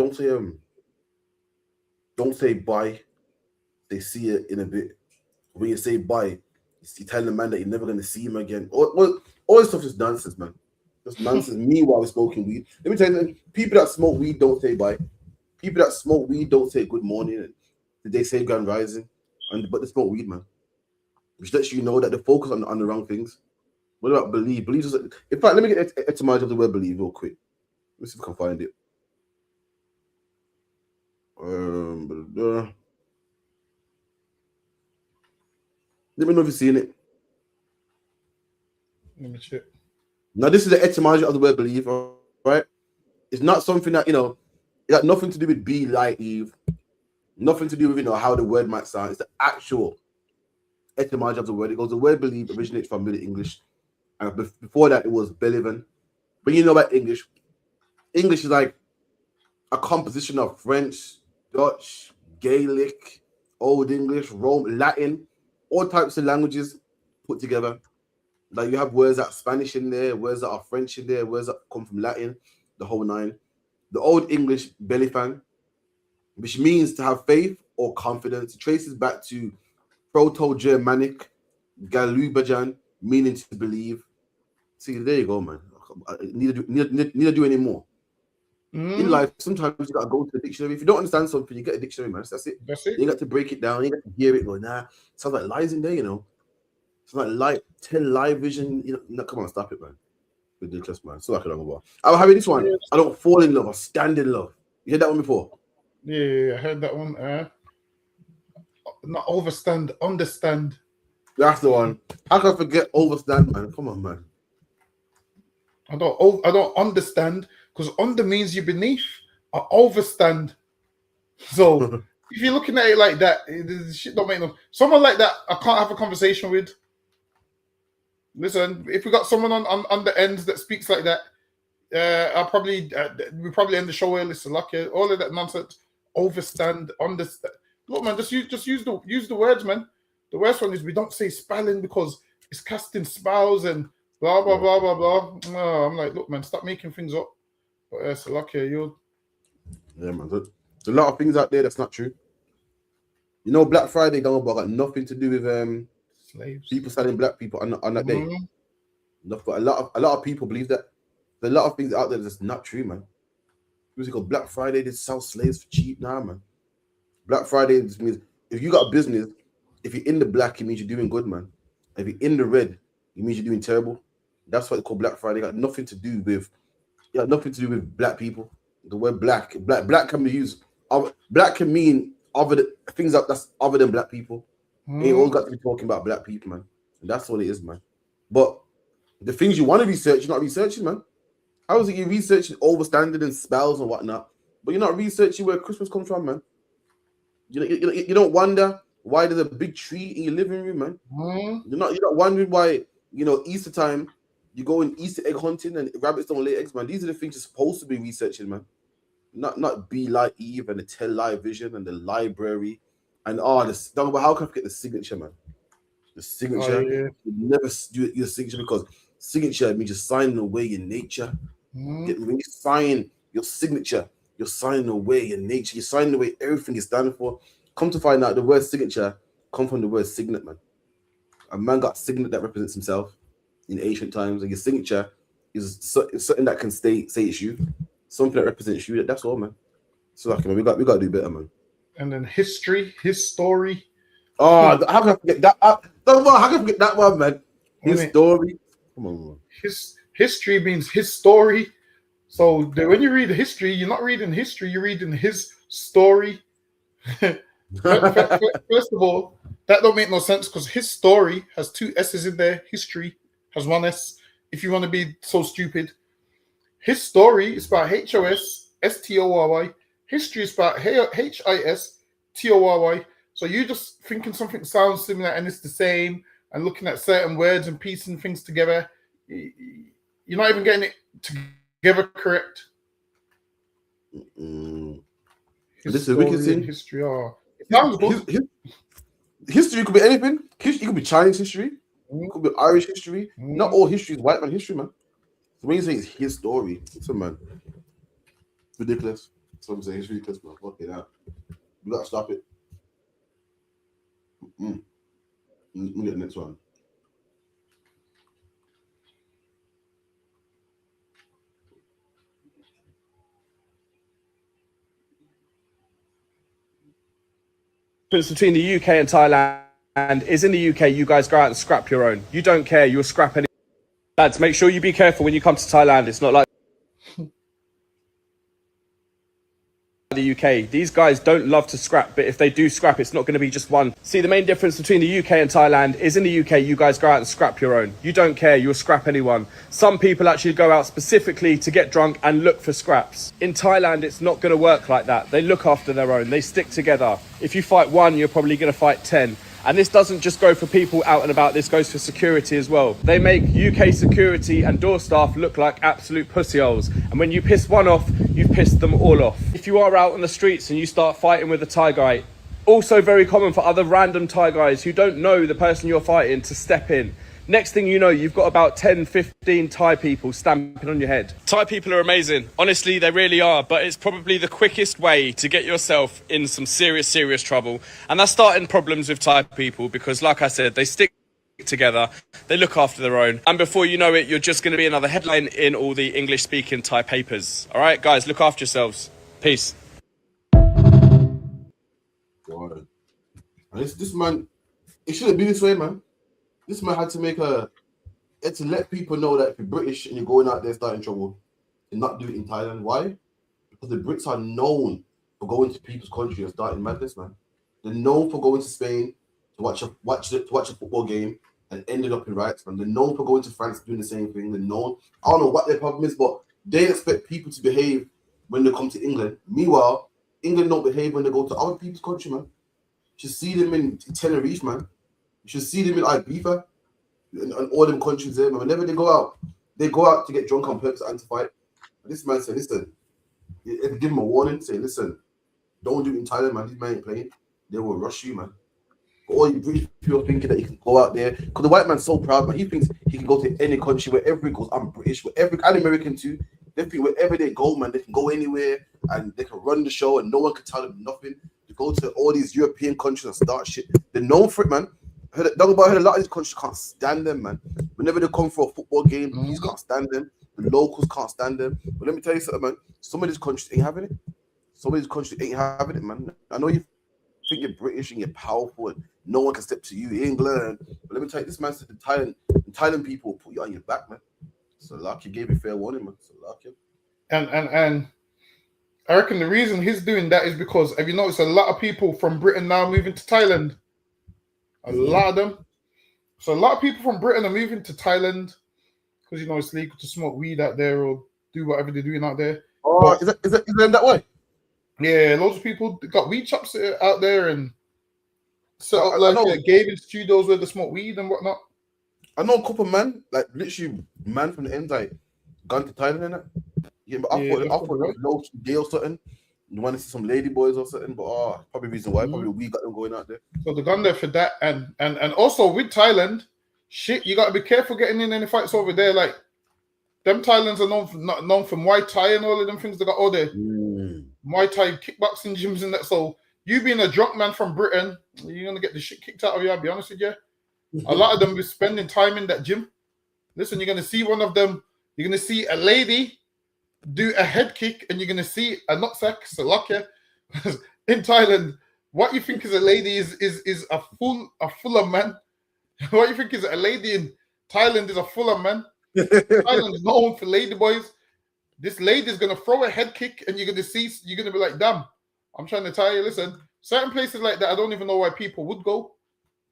don't say bye. They see it in a bit. When you say bye, you tell the man that you're never going to see him again. All this stuff is nonsense, man. Just nonsense. Meanwhile, we're smoking weed. Let me tell you, people that smoke weed don't say bye. People that smoke weed don't say good morning. They say Grand Rising, but they smoke weed, man. Which lets you know that they focus on the wrong things. What about believe? Believe is, in fact, let me get the etymology of the word believe real quick. Let me see if I can find it. Let me know if you've seen it. Let me check. Now, this is the etymology of the word believe, right? It's not something that, It got nothing to do with be like Eve. Nothing to do with how the word might sound. It's the actual etymology of the word. It goes, the word believe originates from Middle English. And before that, it was believing. But you know about English. English is like a composition of French, Dutch, Gaelic, Old English, Rome, Latin, all types of languages put together. Like you have words that are Spanish in there, words that are French in there, words that come from Latin, the whole nine. The Old English belifan, which means to have faith or confidence, it traces back to Proto-Germanic galubajan, meaning to believe. See, there you go, man. Need to do any more. In life, sometimes you gotta go to the dictionary. If you don't understand something, you get a dictionary, man. That's it. That's it. You got to break it down. You got to hear it. Go, nah, sounds like lies in there, It's like light, tell live vision. No, come on, stop it, man. Ridiculous, man. So I can remember. I'm having this one. I don't fall in love. I stand in love. You heard that one before? Yeah, I heard that one. Not overstand, understand. That's the one. How can I forget overstand, man? Come on, man. I don't understand, because under means you're beneath. I overstand. So if you're looking at it like that, the shit don't make no. Someone like that, I can't have a conversation with. Listen, if we got someone on the ends that speaks like that, we probably end the show early. So lucky, all of that nonsense. Overstand, understand. Look, man, just use the words, man. The worst one is we don't say spelling because it's casting spells and blah blah blah blah blah. Oh, I'm like, look, man, stop making things up. But so lucky, yeah, man. There's a lot of things out there that's not true. Black Friday got nothing to do with slaves. People selling black people on that day. But a lot of people believe that. There's a lot of things out there that's not true, man. People say, Black Friday, they sell slaves for cheap. Nah, man. Black Friday just means if you got a business, if you're in the black, it means you're doing good, man. If you're in the red, it means you're doing terrible. That's what they call Black Friday. It got nothing to do with black people. The word black can be used. Black can mean things that's other than black people. Ain't all got to be talking about black people, man. And that's what it is, man. But the things you want to research, you're not researching, man. How is it you're researching overstanding and spells and whatnot, but you're not researching where Christmas comes from, man? You don't wonder why there's a big tree in your living room, man. You're not wondering why, Easter time, you go in Easter egg hunting and rabbits don't lay eggs, man. These are the things you're supposed to be researching, man. Not be like Eve and the tell live vision and the library and how can I forget the signature, man? The signature. You never do your signature because signature means you're signing away your nature. When you sign your signature, you're signing away your nature. You're signing away everything you're standing for. Come to find out, the word signature comes from the word signet, man. A man got signet that represents himself in ancient times, and your signature is something that can say it's you, something that represents you. That's all, man. So like, man, we got to do better, man. And then history, his story. Oh, how can I forget that? How can I forget that one, man? His story. Come on, man. History means his story. So when you read history, you're not reading history, you're reading his story. First of all, that don't make no sense because his story has two S's in there. History has one S. If you want to be so stupid, his story is about HOSSTORY. History is about HISTORY. So you're just thinking something sounds similar and it's the same, and looking at certain words and piecing things together. You're not even getting it together correct. This is wicked thing. History. It sounds good. History could be anything. It could be Chinese history. It could be Irish history. Not all history is white man history, man. So when you say it's his story, it's man. It's ridiculous. So I'm saying it's ridiculous, man. Fuck it out. You gotta stop it. Let me get the next one. Between the UK and Thailand is in the UK, you guys go out and scrap your own. You don't care, you'll scrap any. Lads, make sure you be careful when you come to Thailand. It's not like the UK. These guys don't love to scrap, but if they do scrap, it's not going to be just one. See, the main difference between the UK and Thailand is in the UK, you guys go out and scrap your own. You don't care, you'll scrap anyone. Some people actually go out specifically to get drunk and look for scraps. In Thailand, it's not going to work like that. They look after their own, they stick together. If you fight one, you're probably going to fight 10. And this doesn't just go for people out and about, this goes for security as well. They make UK security and door staff look like absolute pussy holes. And when you piss one off, you've pissed them all off. If you are out on the streets and you start fighting with a Thai guy, also very common for other random Thai guys who don't know the person you're fighting to step in. Next thing you know, you've got about 10, 15 Thai people stamping on your head. Thai people are amazing. Honestly, they really are. But it's probably the quickest way to get yourself in some serious, serious trouble. And that's starting problems with Thai people because, like I said, they stick together, they look after their own. And before you know it, you're just going to be another headline in all the English-speaking Thai papers. All right, guys, look after yourselves. Peace. God. And this man, it shouldn't be this way, man. This man had to to let people know that if you're British and you're going out there starting trouble, and not do it in Thailand. Why? Because the Brits are known for going to people's country and starting madness, man. They're known for going to Spain to watch a football game and ended up in riots, man. They're known for going to France doing the same thing. They're known. I don't know what their problem is, but they expect people to behave when they come to England. Meanwhile, England don't behave when they go to other people's country, man. You should see them in Tenerife, man. You should see them in Ibiza and all them countries there, man. Whenever they go out to get drunk on purpose and to fight. And this man said, listen, give him a warning, say, listen, don't do it in Thailand, man. These men ain't playing. They will rush you, man. All you British people thinking that you can go out there. Because the white man's so proud, man. He thinks he can go to any country, wherever he goes. I'm British, wherever, and American too. They think wherever they go, man, they can go anywhere and they can run the show and no one can tell them nothing. They go to all these European countries and start shit. They're known for it, man. I heard a lot of these countries can't stand them, man. Whenever they come for a football game, these can't stand them. The locals can't stand them. But let me tell you something, man. Some of these countries ain't having it. Some of these countries ain't having it, man. I know you think you're British and you're powerful and no one can step to you, England. But let me tell you, this man said the Thailand people will put you on your back, man. So lucky gave you fair warning, man. So lucky. And I reckon the reason he's doing that is because, have you noticed a lot of people from Britain now moving to Thailand? A lot of them. So a lot of people from Britain are moving to Thailand because, you know, it's legal to smoke weed out there or do whatever they're doing out there. Oh, is it that way? Yeah, loads of people got weed shops out there and set up like gaming studios where they smoke weed and whatnot. I know a couple of men, like literally man from the end, like gone to Thailand and that. Yeah, but I thought it was low gay or something. You want to see some lady boys or something, but probably reason why probably we got them going out there. So they've gone there for that, and also with Thailand, shit, you got to be careful getting in any fights over there. Like them Thailands are known for Muay Thai and all of them things. They got all the Muay Thai kickboxing gyms and that. So you being a drunk man from Britain, you're gonna get the shit kicked out of you. I'll be honest with you. A lot of them be spending time in that gym. Listen, you're gonna see one of them. You're gonna see a lady do a head kick, and you're gonna see a nutsack, Salakia. In Thailand, what you think is a lady is a fuller man. What you think is a lady in Thailand is a fuller man. Thailand is known for lady boys. This lady is gonna throw a head kick, and you're gonna be like, damn. I'm trying to tell you, listen, certain places like that, I don't even know why people would go.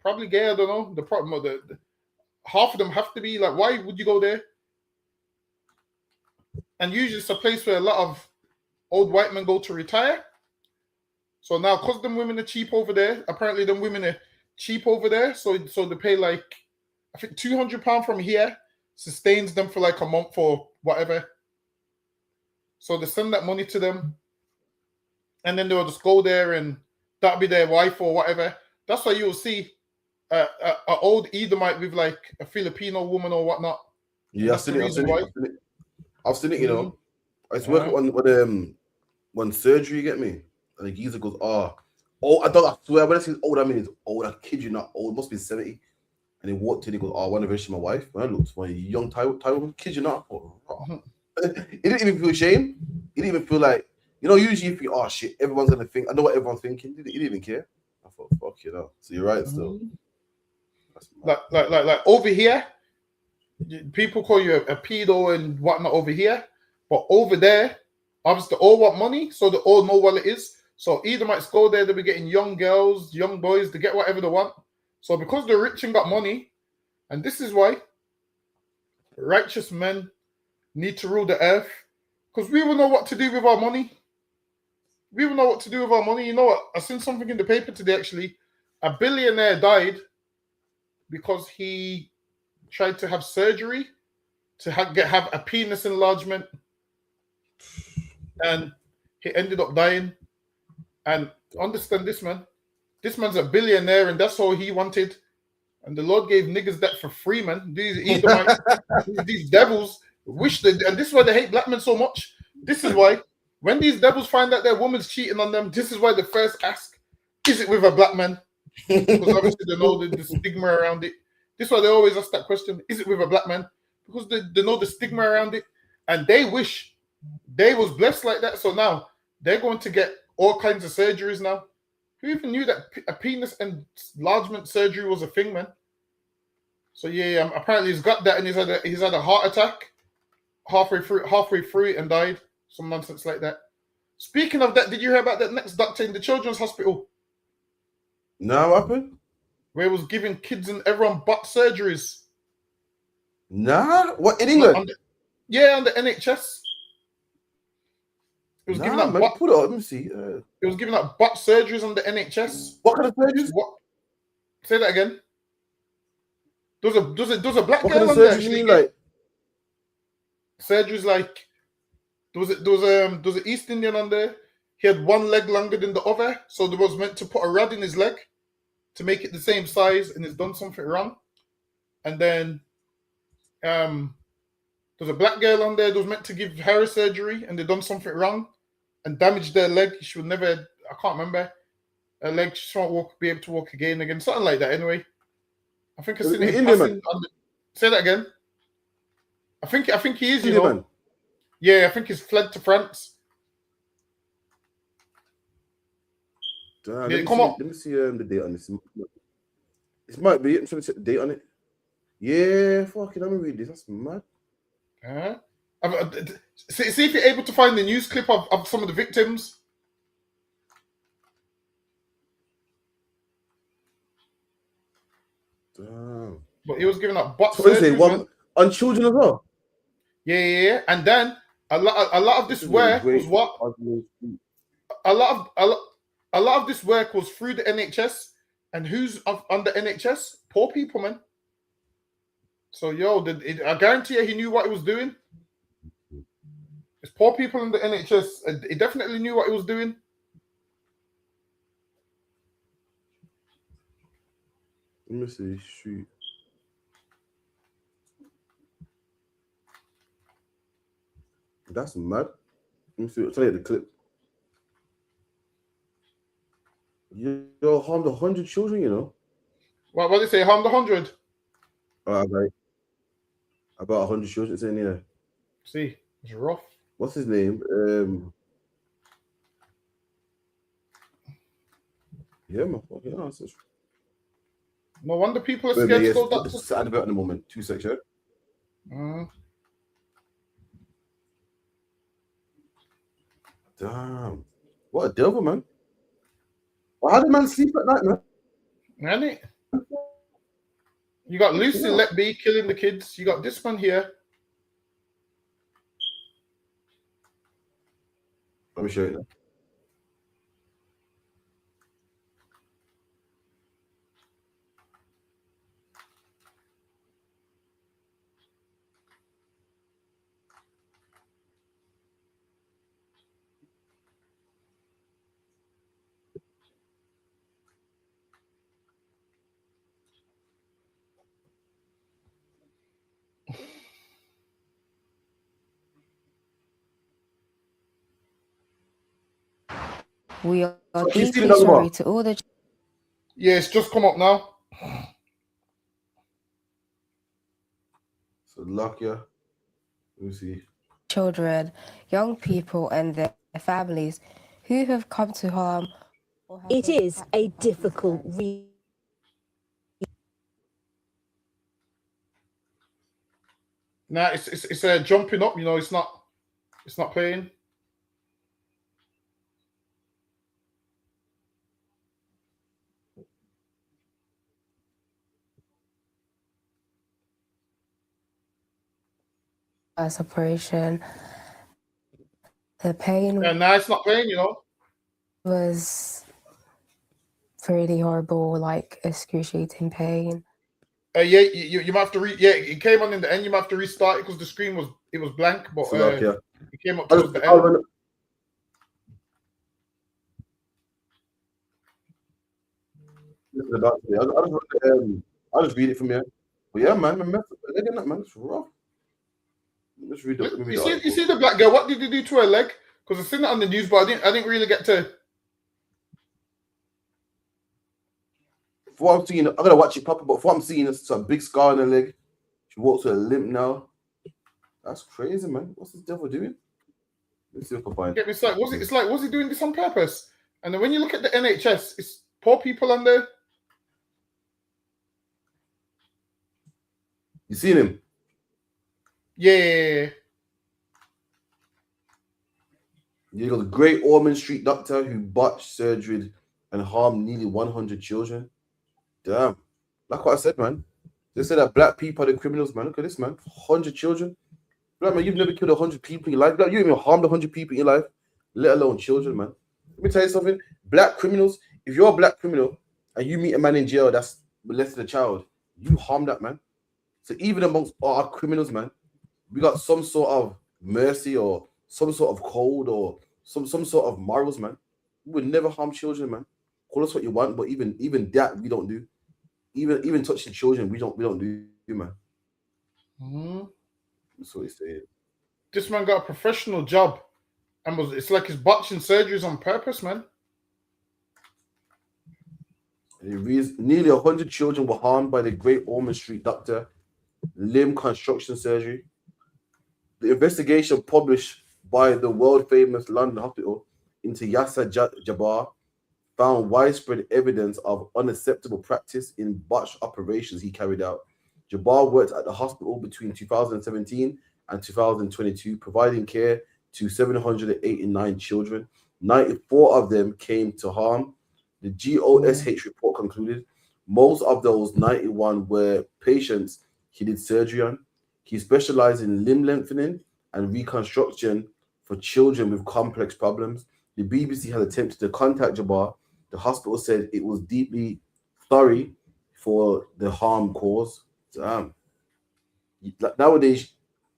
Probably gay, I don't know. The problem, half of them have to be like, why would you go there? And usually it's a place where a lot of old white men go to retire. So now, because them women are cheap over there, apparently them women are cheap over there. So they pay like, I think £200 from here, sustains them for like a month or whatever. So they send that money to them. And then they'll just go there and that'll be their wife or whatever. That's why you'll see an old Edomite with like a Filipino woman or whatnot. Yeah, I've seen it, you know. I was working on surgery, you get me? And the geezer goes, I swear, when I say old, I mean he's old. I kid you not, old, must be 70. And he walked in, he goes, I want to register my wife. When I looked for a young Thai, kid you not. He didn't even feel shame. He didn't even feel like, you know, usually you think, oh shit, everyone's gonna think, I know what everyone's thinking. He didn't even care. I thought, fuck you know. So you're right still. Like over here, people call you a pedo and whatnot over here, but over there, obviously they all want money, so they all know what it is. So Edomites go there, they'll be getting young girls, young boys, to get whatever they want. So because they're rich and got money, and this is why righteous men need to rule the earth, because we will know what to do with our money. We will know what to do with our money. You know what? I seen something in the paper today, actually. A billionaire died because he tried to have surgery to have a penis enlargement, and he ended up dying. And understand this, man. This man's a billionaire, and that's all he wanted. And the Lord gave niggas that for free, man. These Edomites, these devils wish they, and this is why they hate black men so much. This is why when these devils find out their woman's cheating on them, this is why they first ask, is it with a black man? Because obviously they know the stigma around it. This is why they always ask that question, is it with a black man? Because they know the stigma around it. And they wish they was blessed like that. So now they're going to get all kinds of surgeries now. Who even knew that a penis enlargement surgery was a thing, man? So yeah, apparently he's got that, and he's had a heart attack halfway through it and died. Some nonsense like that. Speaking of that, did you hear about that next doctor in the children's hospital? No, what happened? Where he was giving kids and everyone butt surgeries. Nah, what, in England? On the NHS. It was giving out butt. Put it up, let me see. It was giving out butt surgeries on the NHS. What kind of surgeries? What? Say that again. There was a black What girl kind of on there. surgeries you mean, like? Surgeries like there was an East Indian on there. He had one leg longer than the other, so there was meant to put a rod in his leg to make it the same size, and he's done something wrong. And then there's a black girl on there that was meant to give hair surgery, and they done something wrong and damaged their leg. She would never, I can't remember, her leg, she won't be able to walk again, something like that. Anyway, I think I seen it passing on the, say that again. I think he is, you know. Man. Yeah, I think he's fled to France. Let me see the date on this. This might be it. I'm trying to check the date on it. Yeah, fucking, let me read this. That's mad. See if you're able to find the news clip of some of the victims. Damn. But he was giving up butt surgery on children as well. Yeah. And then a lot of this work was what? A lot of this work was through the NHS, and who's on the NHS? Poor people, man. So I guarantee you, he knew what he was doing. It's poor people in the NHS. He definitely knew what he was doing. Let me see. Shoot. That's mad. Let me see. I'll tell you the clip. You harmed 100 children, you know. What did they say? Harmed 100? Right. About 100 children, it's in here. See, it's rough. What's his name? Yeah, my fucking answers. No wonder people are scared to go doctors. It's advert in a moment. 2 seconds. Damn. What a devil, man. Well, how did man sleep at night, man? Ain't it? You got Lucy Letby killing the kids. You got this one here. Let me show you that. We are So can you see deeply the number? sorry to all the Yeah, it's just come up now. So luck, yeah. Let me see. children, young people, and their families who have come to harm. It is a difficult Nah, it's jumping up. You know, it's not playing. first operation. The pain Yeah, nah, it's not pain, you know. was really horrible, like excruciating pain. Yeah, you might have to it came on in the end. You might have to restart it because the screen was blank, but it came up towards the end. I'll just read it from here. But yeah, man, man, it's rough. Let's read it. You see the black girl. What did you do to her leg? Because I've seen it on the news, but I didn't really get to. For what I'm seeing, I gotta watch it proper. But for what I'm seeing, it's a big scar on her leg. She walks with a limp now. That's crazy, man. What's this devil doing? Let's see if I can find. Get me started. Was he doing this on purpose? And then when you look at the NHS, it's poor people on there. You seen him? Yeah. You got the Great Ormond Street doctor who botched surgery and harmed nearly 100 children. Damn. Like what I said, man. They said that black people are the criminals, man. Look at this, man. 100 children. Black man, you've never killed 100 people in your life. Black, you even harmed 100 people in your life, let alone children, man. Let me tell you something. Black criminals, if you're a black criminal and you meet a man in jail that's molested a child, you harm that man. So even amongst our criminals, man, we got some sort of mercy or some sort of code or some sort of morals, man. We would never harm children, man. Call us what you want, but even that we don't do. Even touching children, we don't do, man. Mm-hmm. That's what he's saying. This man got a professional job, and it's like he's botching surgeries on purpose, man. Nearly 100 children were harmed by the Great Ormond Street doctor limb construction surgery. The investigation published by the world-famous London Hospital into Yasser Jabbar found widespread evidence of unacceptable practice in botched operations he carried out. Jabbar worked at the hospital between 2017 and 2022, providing care to 789 children. 94 of them came to harm. The GOSH report concluded most of those 91 were patients he did surgery on. He specialized in limb lengthening and reconstruction for children with complex problems. The BBC has attempted to contact Jabbar. The hospital said it was deeply sorry for the harm caused. Damn. Nowadays,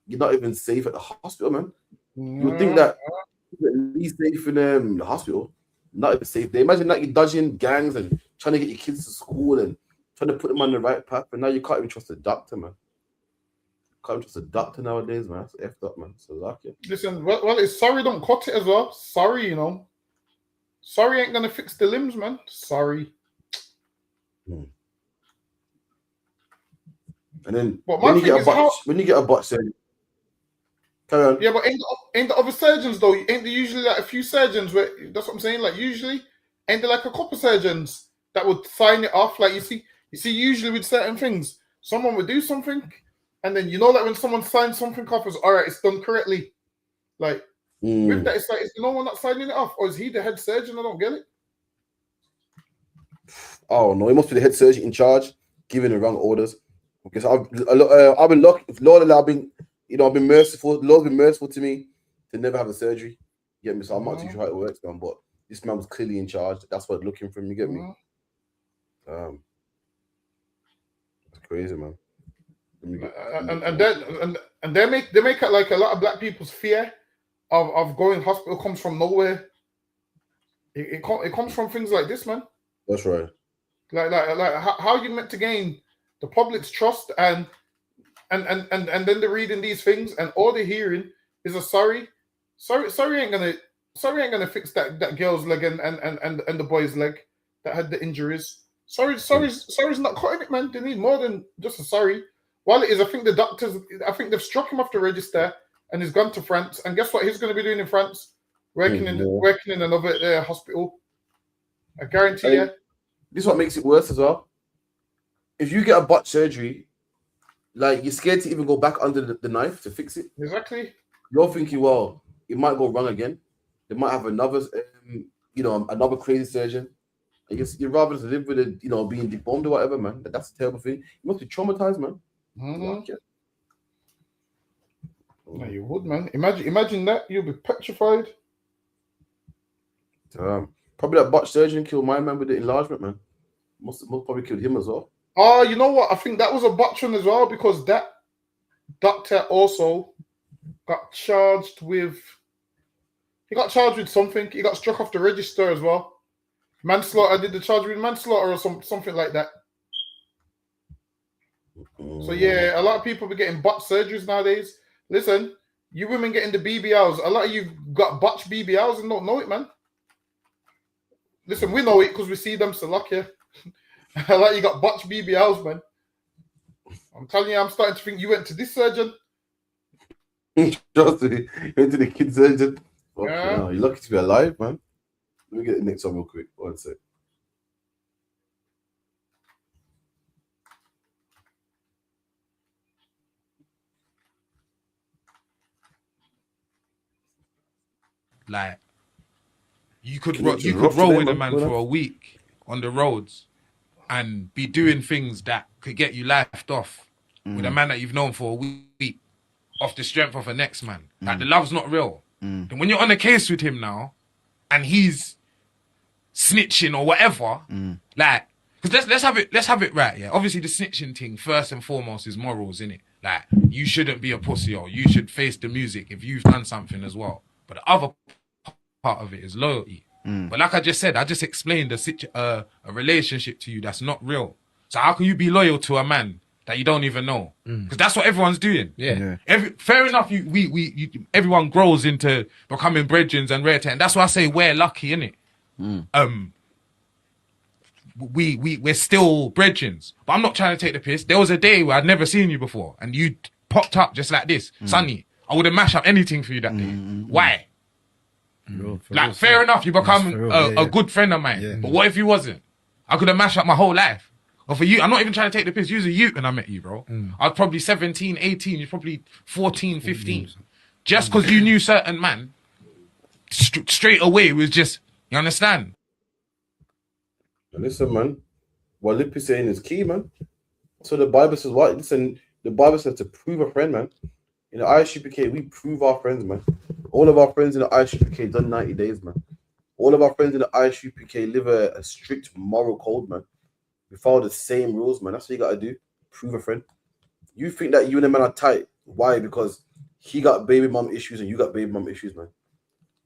you're not even safe at the hospital, man. You would think that you're at least safe in the hospital. Not even safe. They imagine that you're dodging gangs and trying to get your kids to school and trying to put them on the right path. And now you can't even trust a doctor, man. Can't even trust a doctor nowadays, man. That's effed up, man. So lucky. Listen, well, it's sorry, don't cut it as well. Sorry, you know. Sorry ain't gonna fix the limbs, man. Sorry. And then But when you get a botch surgery, carry on. Yeah, but ain't the other surgeons though? Ain't there usually like a few surgeons where that's what I'm saying? Like usually, ain't there like a couple surgeons that would sign it off? Like you see usually with certain things, someone would do something, and then you know that when someone signs something off, it's all right, it's done correctly. Like with that, it's like is no one not signing it off, or is he the head surgeon? I don't get it. Oh no, he must be the head surgeon in charge, giving the wrong orders. Okay, so I've been lucky. Lord, I've been merciful. The Lord's been merciful to me to never have a surgery. You get me? So I'm not too sure how it works, man. But this man was clearly in charge. That's what I'm looking for. You get me? It's crazy, man. And they make it like a lot of black people's fear of going hospital comes from nowhere. It comes from things like this, man. That's right. Like how are you meant to gain the public's trust and then they're reading these things and all they're hearing is a sorry ain't gonna fix that girl's leg and the boy's leg that had the injuries. Sorry's not cutting it, man. They need more than just a sorry. While it is, I think they've struck him off the register and he's gone to France. And guess what he's going to be doing in France? Working in another hospital. I guarantee you. This is what makes it worse as well. If you get a botched surgery, like you're scared to even go back under the knife to fix it. Exactly. You're thinking, well, it might go wrong again. They might have another, another crazy surgeon. I guess you'd rather just live with it, being deformed or whatever, man. That's a terrible thing. You must be traumatized, man. Mm-hmm. No, you would, man. Imagine that. You'll be petrified. Probably that botched surgeon killed my man with the enlargement, man. Most probably killed him as well. Oh, you know what? I think that was a botch one as well because that doctor also got charged with. He got charged with something. He got struck off the register as well. Manslaughter. Did the charge with manslaughter or something like that? So yeah, a lot of people be getting botched surgeries nowadays. Listen, you women getting the BBLs. A lot of you got botched BBLs and don't know it, man. Listen, we know it because we see them so lucky. A lot of you got botched BBLs, man. I'm telling you, I'm starting to think you went to this surgeon. Just you went to the kid surgeon. Yeah. You're lucky to be alive, man. Let me get the next one real quick. One sec. Like, you could roll with a man for a week on the roads and be doing things that could get you lifed off with a man that you've known for a week off the strength of a next man. Like, the love's not real. And when you're on a case with him now and he's snitching or whatever, like, because let's have it right, yeah. Obviously, the snitching thing first and foremost is morals, innit? Like, you shouldn't be a pussy, or you should face the music if you've done something as well. But the other part of it is loyalty. But like I just said, I just explained a relationship to you that's not real. So how can you be loyal to a man that you don't even know? Because that's what everyone's doing. Yeah. Fair enough. Everyone grows into becoming brethrens and rare, and that's why I say we're lucky, innit? We're still brethrens, but I'm not trying to take the piss. There was a day where I'd never seen you before, and you popped up just like this, Sonny. I would have mashed up anything for you that day. Why? Like, fair enough, you become a good friend of mine. But what if you wasn't? I could have mashed up my whole life. Or for you, I'm not even trying to take the piss. You was a youth when I met you, bro. I was probably 17, 18. You're probably 14, 15. Just because you knew certain man, straight away was just, you understand? Listen, man. What Lip is saying is key, man. So the Bible says what? Listen, the Bible says to prove a friend, man. In the ISUPK, we prove our friends, man. All of our friends in the ISUPK done 90 days, man. All of our friends in the ISUPK live a strict moral code, man. We follow the same rules, man. That's what you got to do. Prove a friend. You think that you and the man are tight. Why? Because he got baby mom issues and you got baby mom issues, man.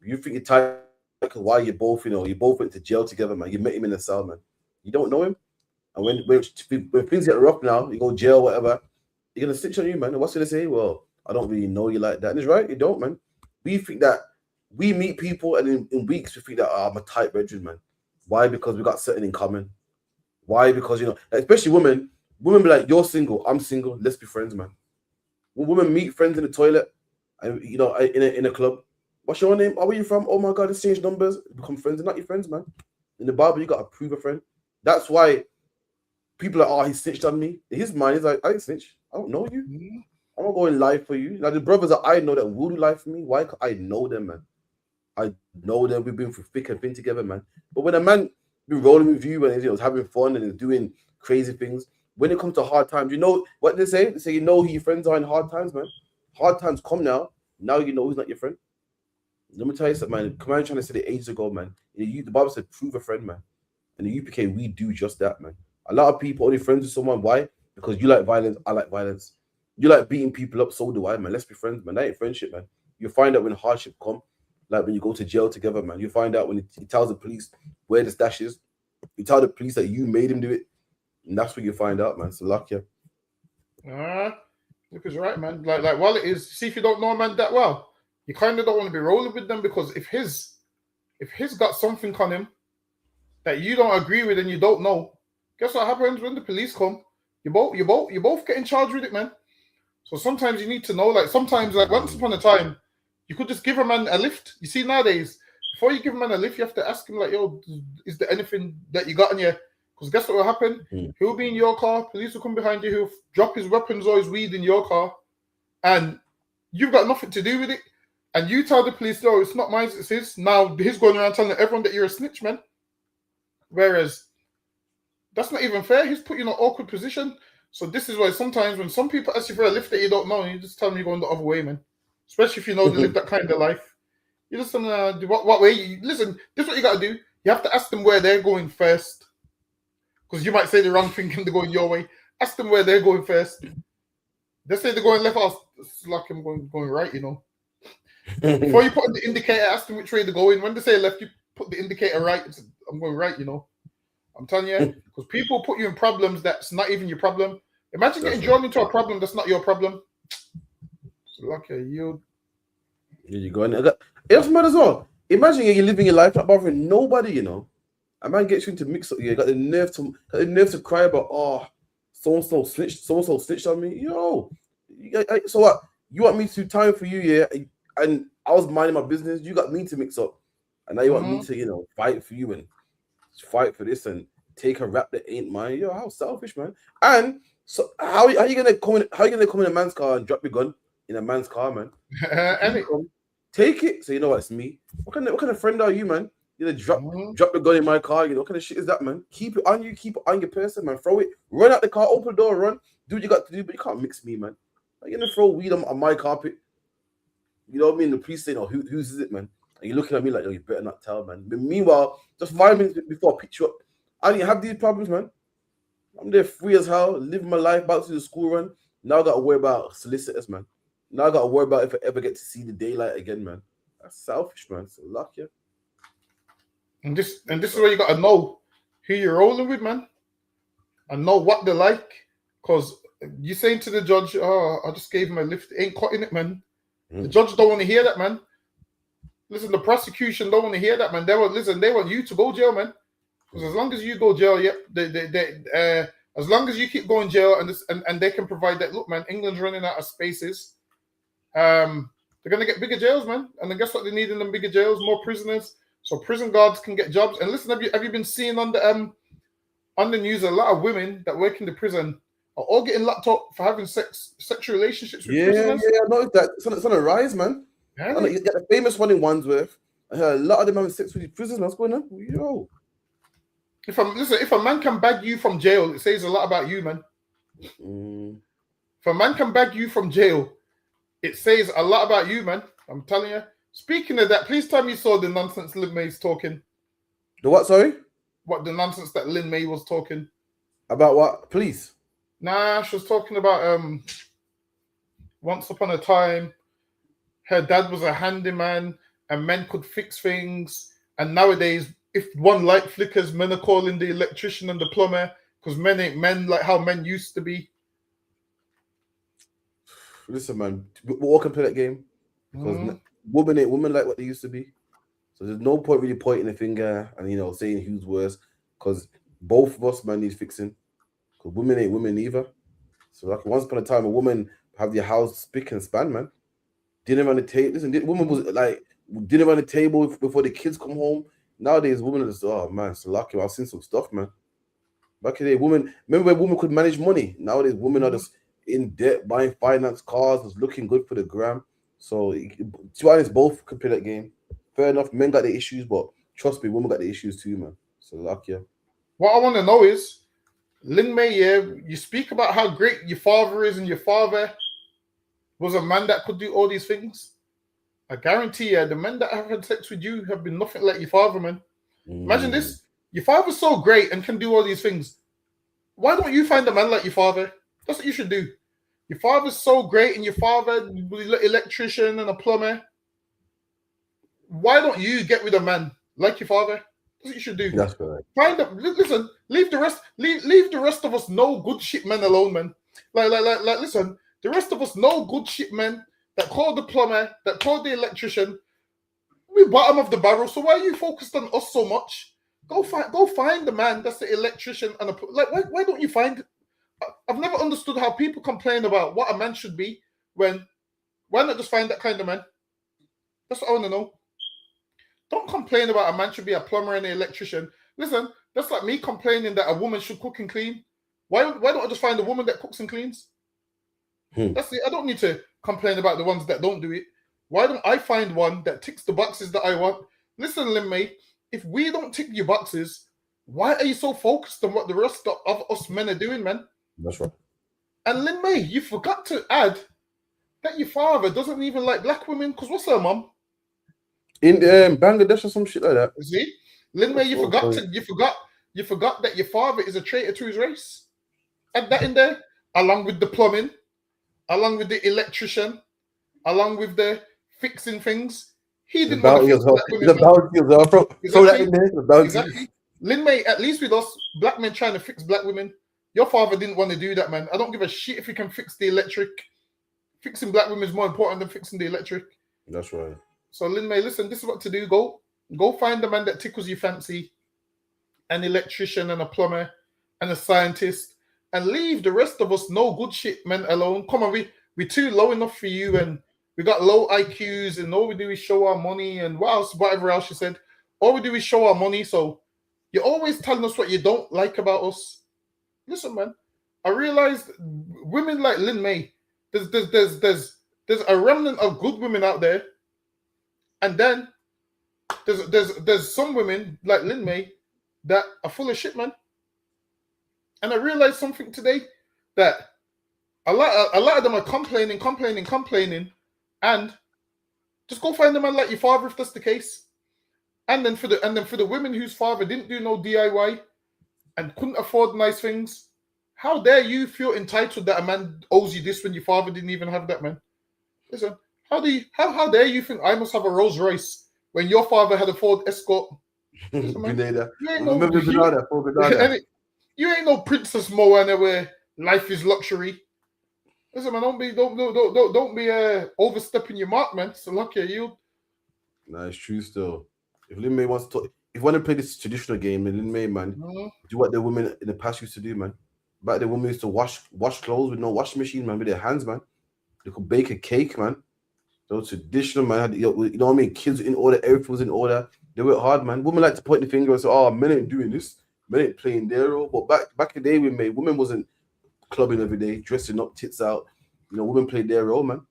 You think you're tight because why you both, you both went to jail together, man. You met him in the cell, man. You don't know him. And when things get rough now, you go jail, whatever, you're going to snitch on you, man. And what's he going to say? Well, I don't really know you like that. And it's right, you don't, man. We think that we meet people and in weeks we think that I'm a tight brethren, man. Why? Because we got something in common. Why? Because, especially women be like, you're single, I'm single, let's be friends, man. When women meet friends in the toilet and, in a club, what's your name? Oh, where you from? Oh my God, exchange numbers, become friends. They're not your friends, man. In the Bible, you got to prove a friend. That's why people are like, oh, he snitched on me. In his mind, he's like, I didn't snitch. I don't know you. I'm not going live for you. Now, the brothers that I know that will do live for me, why? I know them, man. I know them. We've been through thick and thin together, man. But when a man be rolling with you and he's having fun and he's doing crazy things, when it comes to hard times, you know what they say? They say, who your friends are in hard times, man. Hard times come now. Now you know who's not your friend. Let me tell you something, man. Come on, trying to say it ages ago, man. The Bible said, prove a friend, man. And the UPK, we do just that, man. A lot of people only friends with someone. Why? Because you like violence, I like violence. You like beating people up, so do I, man. Let's be friends, man. That ain't friendship, man. You find out when hardship come, like when you go to jail together, man. You find out when he tells the police where the stash is. You tell the police that you made him do it. And that's what you find out, man. So luck, yeah. Look, is right, man. Like while it is, see if you don't know a man that well, you kind of don't want to be rolling with them because if his got something on him that you don't agree with and you don't know, guess what happens when the police come? You both getting charged with it, man. So sometimes you need to know, like sometimes, like once upon a time, you could just give a man a lift. You see, nowadays, before you give a man a lift, you have to ask him, like, yo, is there anything that you got in you? Because guess what will happen? He'll be in your car, police will come behind you, he'll drop his weapons or his weed in your car, and you've got nothing to do with it. And you tell the police, no, it's not mine, it's his. Now he's going around telling everyone that you're a snitch, man. Whereas, that's not even fair. He's put you in an awkward position. So this is why sometimes when some people ask you for a lift that you don't know, you just tell them you're going the other way, man. especially if you know they live that kind of life. You just what way? Listen, this is what you got to do. You have to ask them where they're going first, because you might say the wrong thing and they're going your way. Ask them where they're going first. They say they're going left. It's like I'm going right. You know. Before you put on the indicator, ask them which way they're going. When they say left, you put the indicator right. I'm going right. You know. I'm telling you, because people put you in problems that's not even your problem. Imagine getting drawn into a problem that's not your problem. Lucky you. Here you go. It's mad as well. Imagine you're living your life not bothering nobody, you know. A man gets you into mix up. You got the nerve to cry about, oh, so and so snitched on me. Yo, so what? You want me to time for you, yeah? And I was minding my business. You got me to mix up, and now you want me to, you know, fight for you and fight for this and take a rap that ain't mine. Yo, how selfish, man. And so how you gonna come in? How you gonna come in a man's car and drop your gun in a man's car, man? Take it. So you know what? It's me. What kind of friend are you, man? You know, drop the gun in my car. You know what kind of shit is that, man? Keep it on you. Keep it on your person, man. Throw it. Run out the car. Open the door. Run. Do what you got to do. But you can't mix me, man. Like, you're gonna throw weed on my carpet. You know what I mean? The police saying, "Oh, whose is it, man?" And you're looking at me like, "Oh, you better not tell, man." But meanwhile, just 5 minutes before I pick you up, I didn't have these problems, man. I'm there free as hell, living my life, back to the school run. Now I got to worry about solicitors, man. Now I got to worry about if I ever get to see the daylight again, man. That's selfish, man. So luck, yeah. And this is where you got to know who you're rolling with, man, and know what they're like. Because you're saying to the judge, "Oh, I just gave him a lift." Ain't cutting it, man. The judge don't want to hear that, man. Listen, the prosecution don't want to hear that, man. They want you to go jail, man. Because as long as you go jail, as long as you keep going jail, and they can provide that. Look, man, England's running out of spaces. They're gonna get bigger jails, man. And then guess what? They need in them bigger jails, more prisoners, so prison guards can get jobs. And listen, have you been seeing on the news a lot of women that work in the prison are all getting locked up for having sexual relationships with prisoners? Yeah, I noticed that. It's on a rise, man. Yeah. You got the famous one in Wandsworth. I heard a lot of them having sex with these prisoners. What's going on? Yo. If a man can bag you from jail, it says a lot about you, man. If a man can bag you from jail, it says a lot about you, man. I'm telling you. Speaking of that, please tell me you saw the nonsense Lin May's talking. The what, sorry? What, the nonsense that Lin May was talking. About what? Please. Nah, she was talking about once upon a time, her dad was a handyman and men could fix things. And nowadays, if one light flickers, men are calling the electrician and the plumber because men ain't men like how men used to be. Listen, man, we all can play that game because women ain't women like what they used to be. So there's no point really pointing a finger and, you know, saying who's worse because both of us, man, need fixing. Because women ain't women either. So like once upon a time, a woman have their house spick and span, man. Dinner on the table. Listen, woman was like dinner on the table before the kids come home. Nowadays, women are just, oh man, so lucky. I've seen some stuff, man. Back in the day, women, remember when women could manage money? Nowadays, women are just in debt, buying finance cars, just looking good for the gram. So, to be honest, both could play that game. Fair enough, men got the issues, but trust me, women got the issues too, man. So lucky. What I want to know is, Lin May, you speak about how great your father is, and your father was a man that could do all these things. I guarantee you, the men that have had sex with you have been nothing like your father, man. Imagine this. Your father's so great and can do all these things. Why don't you find a man like your father? That's what you should do. Your father's so great and your father was an electrician and a plumber. Why don't you get with a man like your father? That's what you should do. That's correct. Find them. Listen, leave the rest of us no good shit men alone, man. Like, listen, the rest of us no good shit men that called the plumber, that called the electrician. We bottom of the barrel. So why are you focused on us so much? Go find the man that's the electrician and why don't you find? I've never understood how people complain about what a man should be when why not just find that kind of man? That's what I want to know. Don't complain about a man should be a plumber and an electrician. Listen, that's like me complaining that a woman should cook and clean. Why don't I just find a woman that cooks and cleans? That's it. I don't need to complain about the ones that don't do it. Why don't I find one that ticks the boxes that I want? Listen, Lin May, if we don't tick your boxes, why are you so focused on what the rest of us men are doing, man? That's right. And Lin May, you forgot to add that your father doesn't even like black women? Because what's her mum? In Bangladesh or some shit like that. See, Lin May, you forgot that your father is a traitor to his race. Add that in there, along with the plumbing, along with the electrician, along with the fixing things. He didn't want to fix black women. Throw that in there. Exactly. Lin May, at least with us black men trying to fix black women, your father didn't want to do that, man. I don't give a shit if he can fix the electric. Fixing black women is more important than fixing the electric. That's right. So Lin May, listen, this is what to do. Go find the man that tickles your fancy, an electrician and a plumber and a scientist, and leave the rest of us no good shit men alone. Come on, we're too low enough for you, and we got low IQs, and all we do is show our money and whatever else you said. All we do is show our money. So you're always telling us what you don't like about us. Listen, man, I realized women like Lin May, there's a remnant of good women out there, and then there's some women like Lin May that are full of shit, man. And I realized something today, that a lot of them are complaining, and just go find a man like your father if that's the case. And then for the women whose father didn't do no DIY and couldn't afford nice things, how dare you feel entitled that a man owes you this when your father didn't even have that, man? Listen, how dare you think I must have a Rolls Royce when your father had a Ford Escort? Listen, man, you ain't no Princess Moana where life is luxury. Listen, man, don't be overstepping your mark, man. So lucky you. Nah, it's true still. If Lin May wants to talk, if you want to play this traditional game, then Lin May, man, do what the women in the past used to do, man. Back the women used to wash clothes with no washing machine, man, with their hands, man. They could bake a cake, man. Those traditional, man, you know what I mean? Kids in order, everything was in order. They worked hard, man. Women like to point the finger and say, "Oh, men ain't doing this. Men ain't playing their role." But back in the day, women wasn't clubbing every day, dressing up, tits out. You know, women played their role, man.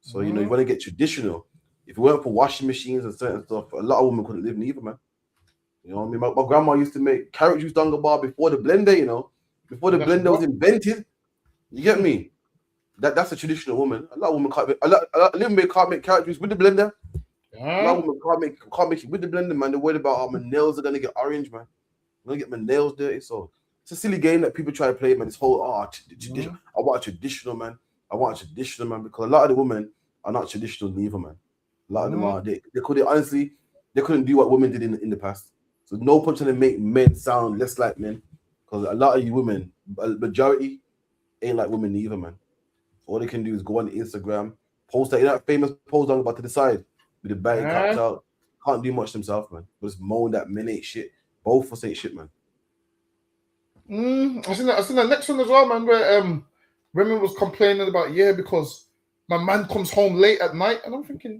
So you know, you want to get traditional. If it weren't for washing machines and certain stuff, a lot of women couldn't live neither, man. You know what I mean? My grandma used to make carrot juice down the bar before the blender, you know, before the blender was invented. You get me? That's a traditional woman. A lot of women can't make, a lot of women can't make carrot juice with the blender. A lot of women can't make it with the blender, man. They're worried about, oh, my nails are gonna get orange, man. I'm gonna get my nails dirty. So it's a silly game that people try to play, man. This whole traditional. I want a traditional man. I want a traditional man, because a lot of the women are not traditional neither, man. A lot of them are. They couldn't do what women did in the past. So no point trying to make men sound less like men, because a lot of you women, a majority, ain't like women neither, man. All they can do is go on Instagram, post that famous post down about to the side with the bag capped out. Can't do much themselves, man. Just moan that men ain't shit. Both of us ain't shit, man. I seen the next one as well, man, where women was complaining about, because my man comes home late at night, and I'm thinking,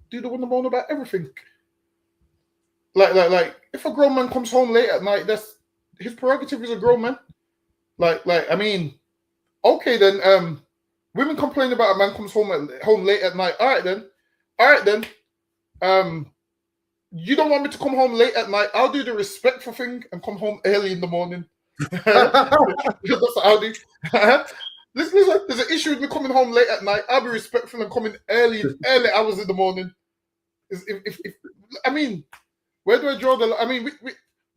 dude, I want to moan about everything. Like, if a grown man comes home late at night, that's his prerogative as a grown man. I mean, okay then. Women complain about a man comes home late at night. All right then. You don't want me to come home late at night. I'll do the respectful thing and come home early in the morning. That's what I'll do. Listen, there's an issue with me coming home late at night. I'll be respectful and coming early hours in the morning. I mean, where do I draw the line? I mean,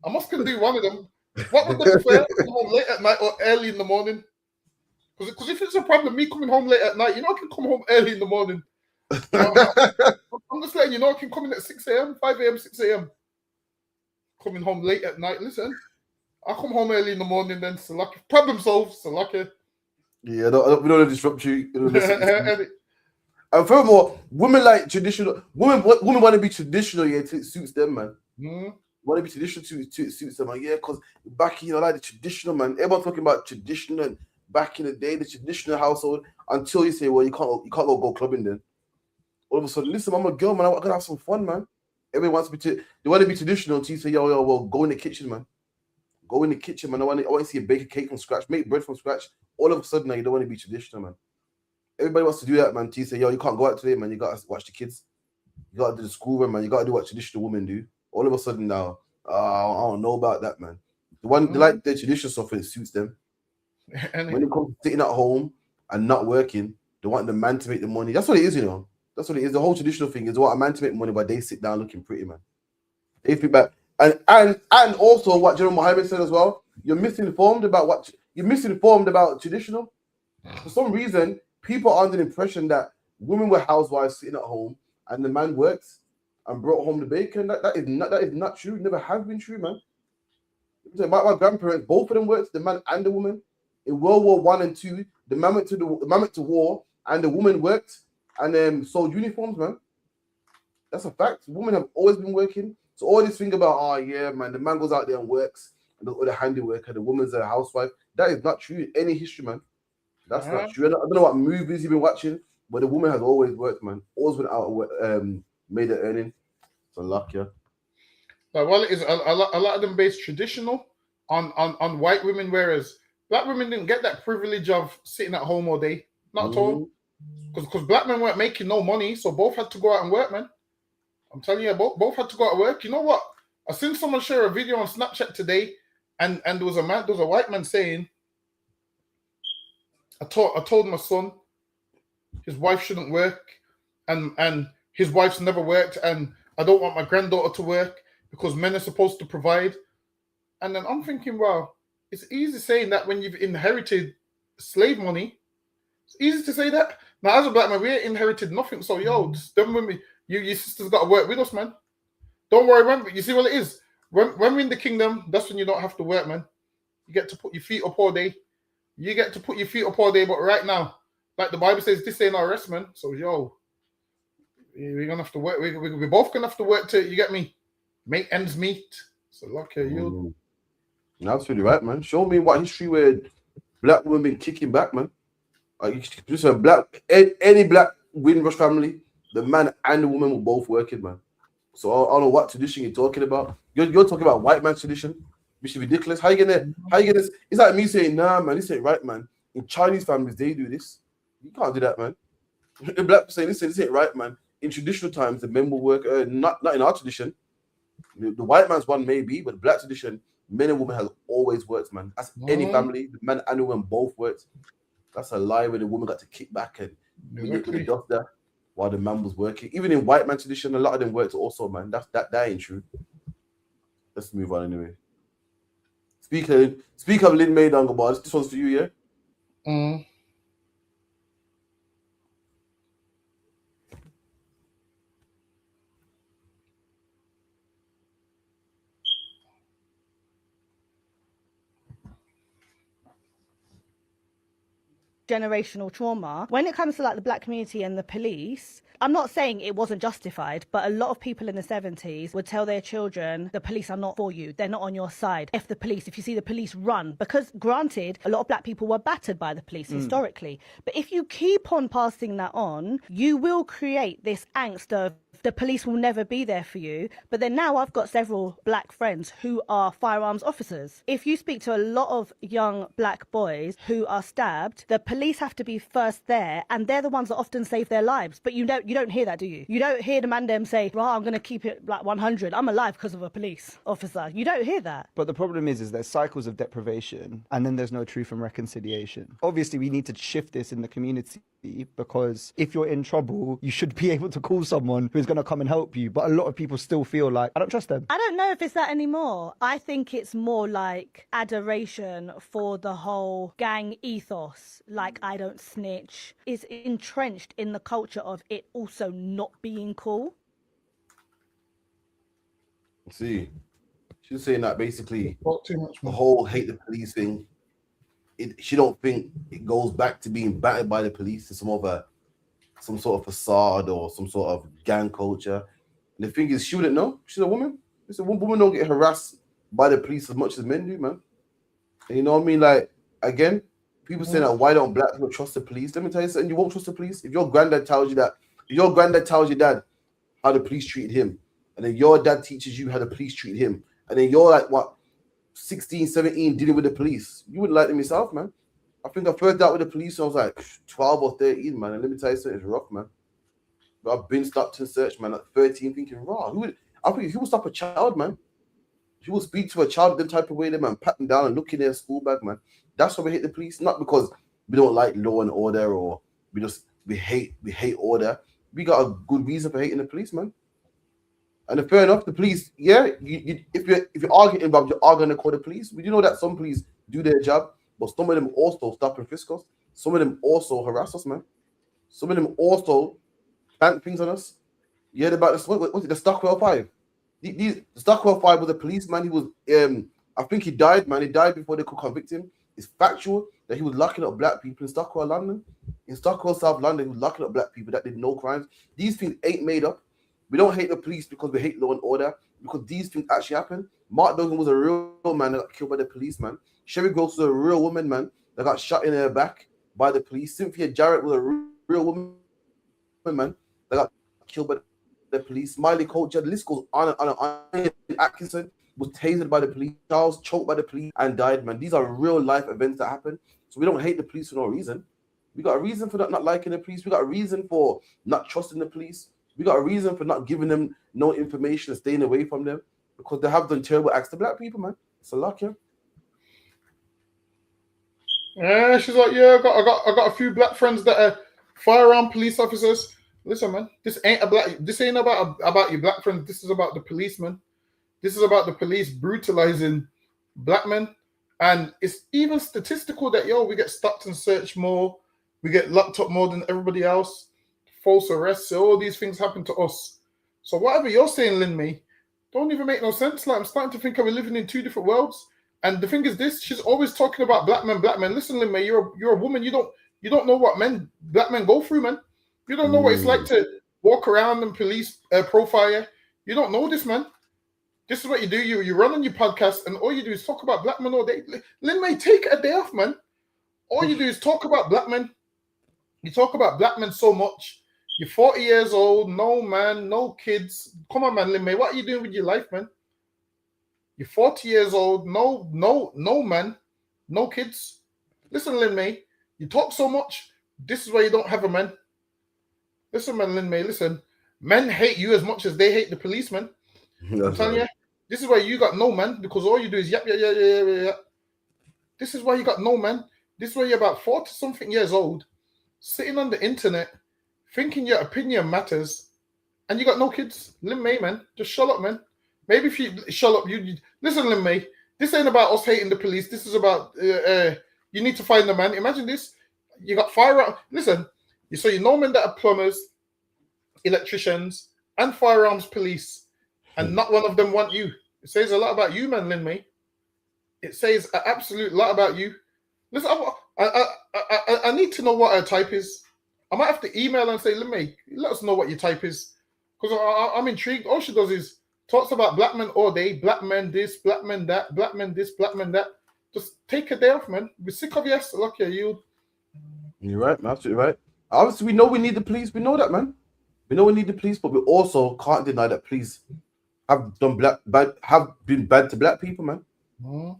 I must can do one of them. What would they prefer? Come home late at night or early in the morning? Because if it's a problem, me coming home late at night, I can come home early in the morning. I'm just letting you know, I can come in at 6 a.m., 5 a.m., 6 a.m. Coming home late at night. Listen, I'll come home early in the morning then. So lucky. Problem solved. So lucky. Yeah, we don't want to disrupt you. And furthermore, women like traditional. Women want to be traditional. Yeah, it suits them, man. Want to be traditional to suits them, man. Yeah, because back like the traditional, man. Everyone's talking about traditional. And back in the day, the traditional household. Until you say, well, you can't go clubbing then. All of a sudden, listen, I'm a girl, man. I'm gonna have some fun, man. Everyone wants to be they want to be traditional until you say, yo, well, go in the kitchen, man. Go in the kitchen, man. I want to see you bake a cake from scratch, make bread from scratch. All of a sudden, now you don't want to be traditional, man. Everybody wants to do that, man. Until you say, yo, you can't go out today, man. You gotta watch the kids. You gotta do the school run, man. You gotta do what traditional women do. All of a sudden now, I don't know about that, man. They like the traditional stuff and it suits them. When it comes to sitting at home and not working, They want the man to make the money. That's what it is, you know. That's what it is. The whole traditional thing is they want a man to make money, but they sit down looking pretty, man. They feel back. And also what General Mohammed said as well, you're misinformed about traditional. For some reason, people are under the impression that women were housewives sitting at home and the man worked and brought home the bacon. That is not true. It never has been true, man. My grandparents, both of them worked, the man and the woman. In World War I and II, the man went to war and the woman worked and sold uniforms, man. That's a fact. Women have always been working. So all this thing about, oh yeah, man, the man goes out there and works and does all the handiwork and the woman's a housewife. That is not true in any history, man. That's not true. I don't know what movies you've been watching, but the woman has always worked, man. Always went out and made an earning. So luck, yeah. Well, it is a lot of them based traditional on white women, whereas black women didn't get that privilege of sitting at home all day. Not at all. Because black men weren't making no money, so both had to go out and work, man. I'm telling you, both had to go out and work. You know what? I seen someone share a video on Snapchat today, and there was a white man saying, I told my son his wife shouldn't work, and his wife's never worked, and I don't want my granddaughter to work because men are supposed to provide. And then I'm thinking, wow, it's easy saying that when you've inherited slave money. It's easy to say that. Now, as a black man, we ain't inherited nothing. So, yo, just don't remember, your sister's got to work with us, man. Don't worry, remember. You see what it is? When we're in the kingdom, that's when you don't have to work, man. You get to put your feet up all day. But right now, like the Bible says, this ain't our rest, man. So, yo, we're going to have to work. We're both going to have to work to, you get me, make ends meet. So, luck at you. Absolutely right, man. Show me what history where black women been kicking back, man. Like, just any black Windrush family, the man and the woman were both working, man. So I don't know what tradition you're talking about. You're talking about white man tradition, which is ridiculous. How you gonna? It's like me saying, nah, man, this ain't right, man. In Chinese families, they do this. You can't do that, man. The black saying, listen, this ain't right, man. In traditional times, the men will work. Not in our tradition. The white man's one maybe, but the black tradition, men and women have always worked, man. That's any family. The man and the woman both worked. That's a lie when the woman got to kick back and the dust there while the man was working. Even in white man tradition, a lot of them worked also, man. That ain't true. Let's move on anyway. Speak of Lin May Dungabar. This one's for you, yeah? Generational trauma. When it comes to like the black community and the police, I'm not saying it wasn't justified, but a lot of people in the 70s would tell their children, the police are not for you. They're not on your side. If you see the police, run. Because granted, a lot of black people were battered by the police historically. But if you keep on passing that on, you will create this angst of the police will never be there for you. But then now I've got several black friends who are firearms officers. If you speak to a lot of young black boys who are stabbed, the police have to be first there, and they're the ones that often save their lives. But you don't hear that, do you? You don't hear the man them say, "Well, I'm going to keep it like 100. I'm alive because of a police officer." You don't hear that. But the problem is there's cycles of deprivation, and then there's no truth and reconciliation. Obviously, we need to shift this in the community, because if you're in trouble, you should be able to call someone who's going to come and help you. But a lot of people still feel like, I don't trust them. I don't know if it's that anymore. I think it's more like adoration for the whole gang ethos. Like, I don't snitch is entrenched in the culture of it also not being cool. See, she's saying that basically the whole hate the police thing, she don't think it goes back to being battered by the police to some sort of facade or some sort of gang culture. And the thing is, she wouldn't know. She's a woman. It's a woman don't get harassed by the police as much as men do, man. And you know what I mean? Like, again, people saying that why don't black people trust the police? Let me tell you something, you won't trust the police. If your granddad tells you that, if your granddad tells your dad how the police treated him, and then your dad teaches you how the police treat him, and then you're like, what, 16, 17 dealing with the police, you wouldn't like them yourself, man. I think I first dealt with the police when I was like 12 or 13, man. And let me tell you something, it's rough, man. But I've been stopped in search, man, at 13, thinking, raw. I think who would stop a child, man? Who will speak to a child the type of way, man, pat them down and look in their school bag, man. That's why we hate the police, not because we don't like law and order or we just we hate order. We got a good reason for hating the police, man. And fair enough, the police, yeah, if you're arguing about, you are going to call the police. We do know that some police do their job, but some of them also stop and frisk us. Some of them also harass us, man. Some of them also plant things on us. You heard about this? What's it? The Stockwell 5. The Stockwell 5 was a policeman. He was, I think he died, man. He died before they could convict him. It's factual that he was locking up black people in Stockwell, London. In Stockwell, South London, he was locking up black people that did no crimes. These things ain't made up. We don't hate the police because we hate law and order, because these things actually happen. Mark Duggan was a real man that got killed by the police, man. Sherry Gross was a real woman, man, that got shot in her back by the police. Cynthia Jarrett was a real woman, man, that got killed by the police. Miley Culture, the list goes on and on and on. Atkinson was tasered by the police. Charles choked by the police and died, man. These are real life events that happen. So we don't hate the police for no reason. We got a reason for not liking the police. We got a reason for not trusting the police. We got a reason for not giving them no information and staying away from them, because they have done terrible acts to black people, man. It's a luck, yeah. Yeah, she's like, yeah, I got a few black friends that are firearm police officers. Listen, man, this ain't about your black friends. This is about the policemen. This is about the police brutalizing black men. And it's even statistical that, we get stopped and searched more. We get locked up more than everybody else. False arrests, all these things happen to us. So whatever you're saying, Lin May, don't even make no sense. Like, I'm starting to think we're living in two different worlds. And the thing is this, she's always talking about black men. Listen, Lin May, you're a woman. You don't know what black men go through, man. You don't know what it's like to walk around and police profile you. You don't know this, man. This is what you do. You run on your podcast and all you do is talk about black men all day. Lin May, take a day off, man. All you do is talk about black men. You talk about black men so much. You're 40 years old, no man, no kids. Come on, man, Lin May, what are you doing with your life, man? You're 40 years old, no man, no kids. Listen, Lin May, you talk so much. This is why you don't have a man. Listen, man, Lin May, listen. Men hate you as much as they hate the policeman. I'm telling you, this is why you got no man, because all you do is yap. This is why you got no man. This is why you're about 40-something years old, sitting on the internet, thinking your opinion matters, and you got no kids. Lin May, man, just shut up, man. Maybe if you shut up, you listen, Lin May. This ain't about us hating the police. This is about you need to find the man. Imagine this: you got firearm. Listen, so you know men that are plumbers, electricians, and firearms police, and not one of them want you. It says a lot about you, man, Lin May. It says an absolute lot about you. Listen, I need to know what her type is. I might have to email and say, Lin May, let us know what your type is. Because I'm intrigued. All she does is talks about black men all day, black men this, black men that, black men this, black men that. Just take a day off, man. We're sick of yes. Look here, you. You're right, man. Absolutely right. Obviously, we know we need the police. We know that, man. We know we need the police, but we also can't deny that police have been bad to black people, man.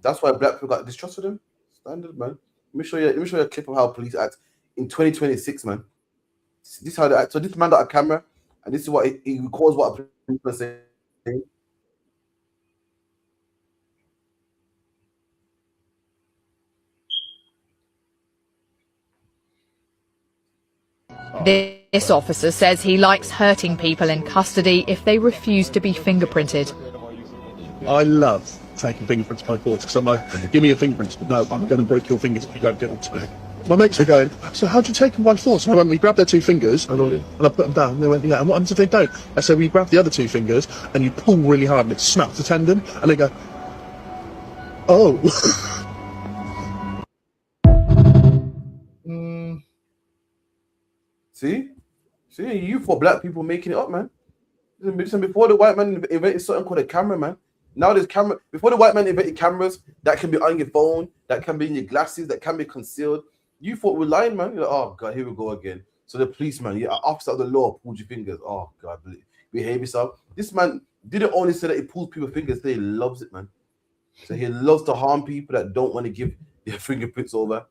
That's why black people got distrust of them. Standard, man. Let me show you a clip of how police act in 2026, man. This is how they act. So this man got a camera, and this is what he records what a police person saying. This officer says he likes hurting people in custody if they refuse to be fingerprinted. I love taking fingerprints by force because I'm like, give me your fingerprints. No, I'm going to break your fingers if you don't give them to me. My mates are going, so how'd you take them by force? And I went, we grabbed their two fingers and I put them down. And they went, yeah, and what happens if they don't? I said, we grab the other two fingers and you pull really hard and it snaps the tendon. And they go, oh. See, you for black people making it up, man. Listen, before the white man invented something called a camera, man. Now there's camera. Before the white man invented cameras that can be on your phone, that can be in your glasses, that can be concealed. You thought we're lying, man. You're like, oh God, here we go again. So the policeman, officer of the law, pulled your fingers. Oh God, behave yourself. This man didn't only say that he pulls people's fingers, he loves it, man. So he loves to harm people that don't want to give their fingerprints over.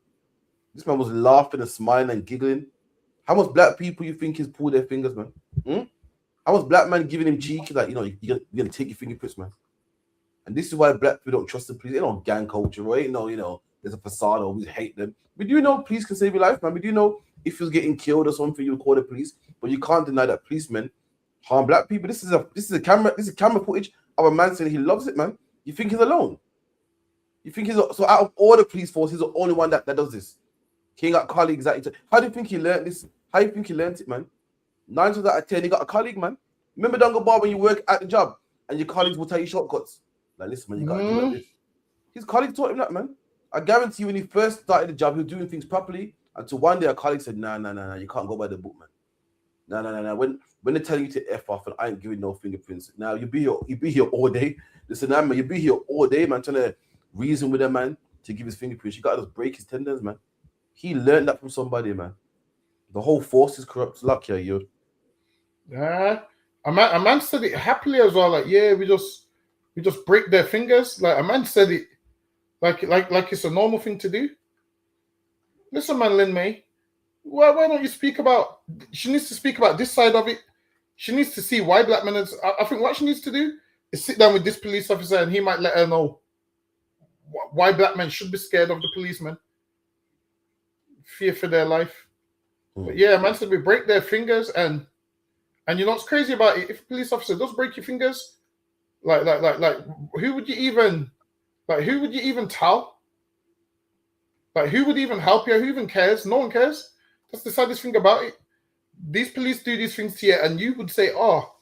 This man was laughing and smiling and giggling. How much black people you think he's pulled their fingers, man? How much black man giving him cheeky, like, you're gonna take your fingerprints, man? And this is why black people don't trust the police. They don't gang culture, right? There's a facade or we hate them. We do know police can save your life, man. We do know if he was getting killed or something, you would call the police. But you can't deny that policemen harm black people. This is camera footage of a man saying he loves it, man. You think he's alone? You think so out of all the police force, he's the only one that does this. He ain't got colleagues that how do you think he learned this? How do you think he learned it, man? 9 times out of 10, he got a colleague, man. Remember Dunga Bar when you work at the job and your colleagues will tell you shortcuts? Like, listen, man, you gotta do like this. His colleague taught him that, man. I guarantee you when he first started the job, he was doing things properly until one day a colleague said, nah, you can't go by the book, man. Nah. When they're telling you to F off and I ain't giving no fingerprints. Now you be here all day. Listen, man, you be here all day, man, trying to reason with a man to give his fingerprints. You gotta just break his tendons, man. He learned that from somebody, man. The whole force is corrupt. Luck here, you. Yeah. A man said it happily as well. Like, yeah, we just break their fingers. Like, a man said it like it's a normal thing to do. Listen, man, Lin May, why don't you speak about? She needs to speak about this side of it. She needs to see why black men. I think what she needs to do is sit down with this police officer, and he might let her know why black men should be scared of the policeman, fear for their life. But yeah, man said we break their fingers, and you know what's crazy about it? If a police officer does break your fingers, like who would you even tell? Like, who would even help you? Who even cares? No one cares. That's the saddest thing about it. These police do these things to you, and you would say, oh,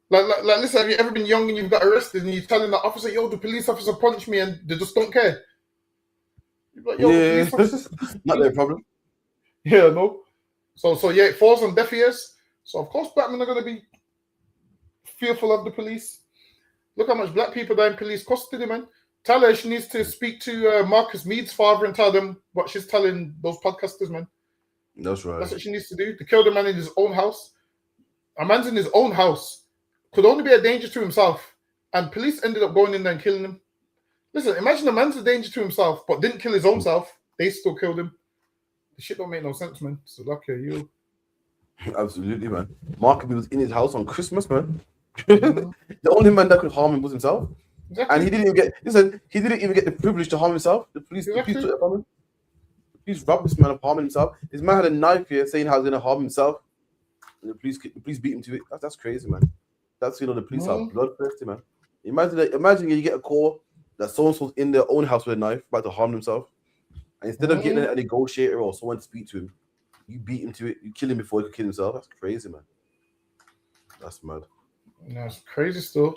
like listen, have you ever been young and you've got arrested and you're telling the officer, yo, the police officer punched me, and they just don't care? You're like, yo, yeah, the police officer... not their problem. Yeah, no. So yeah, it falls on deaf ears. So of course black men are going to be fearful of the police. Look how much black people die in police custody, man. Tell her she needs to speak to Marcus Mead's father and tell them what she's telling those podcasters, man. That's right. That's what she needs to do. To kill the man in his own house. A man's in his own house. Could only be a danger to himself. And police ended up going in there and killing him. Listen, imagine a man's a danger to himself, but didn't kill his own self. They still killed him. The shit don't make no sense, man. So lucky you. Absolutely, man. Mark was in his house on Christmas, man. The only man that could harm him was himself. Exactly. And he didn't even get the privilege to harm himself. The police took it from him. The police robbed this man of harming himself. This man had a knife here saying how he's gonna harm himself. And the police beat him to it. That's crazy, man. That's, you know, the police are bloodthirsty, man. Imagine you get a call that someone's in their own house with a knife about to harm themselves. And instead of getting a negotiator or someone to speak to him, you beat him to it, you kill him before he could kill himself. That's crazy, man. That's mad. That's crazy stuff.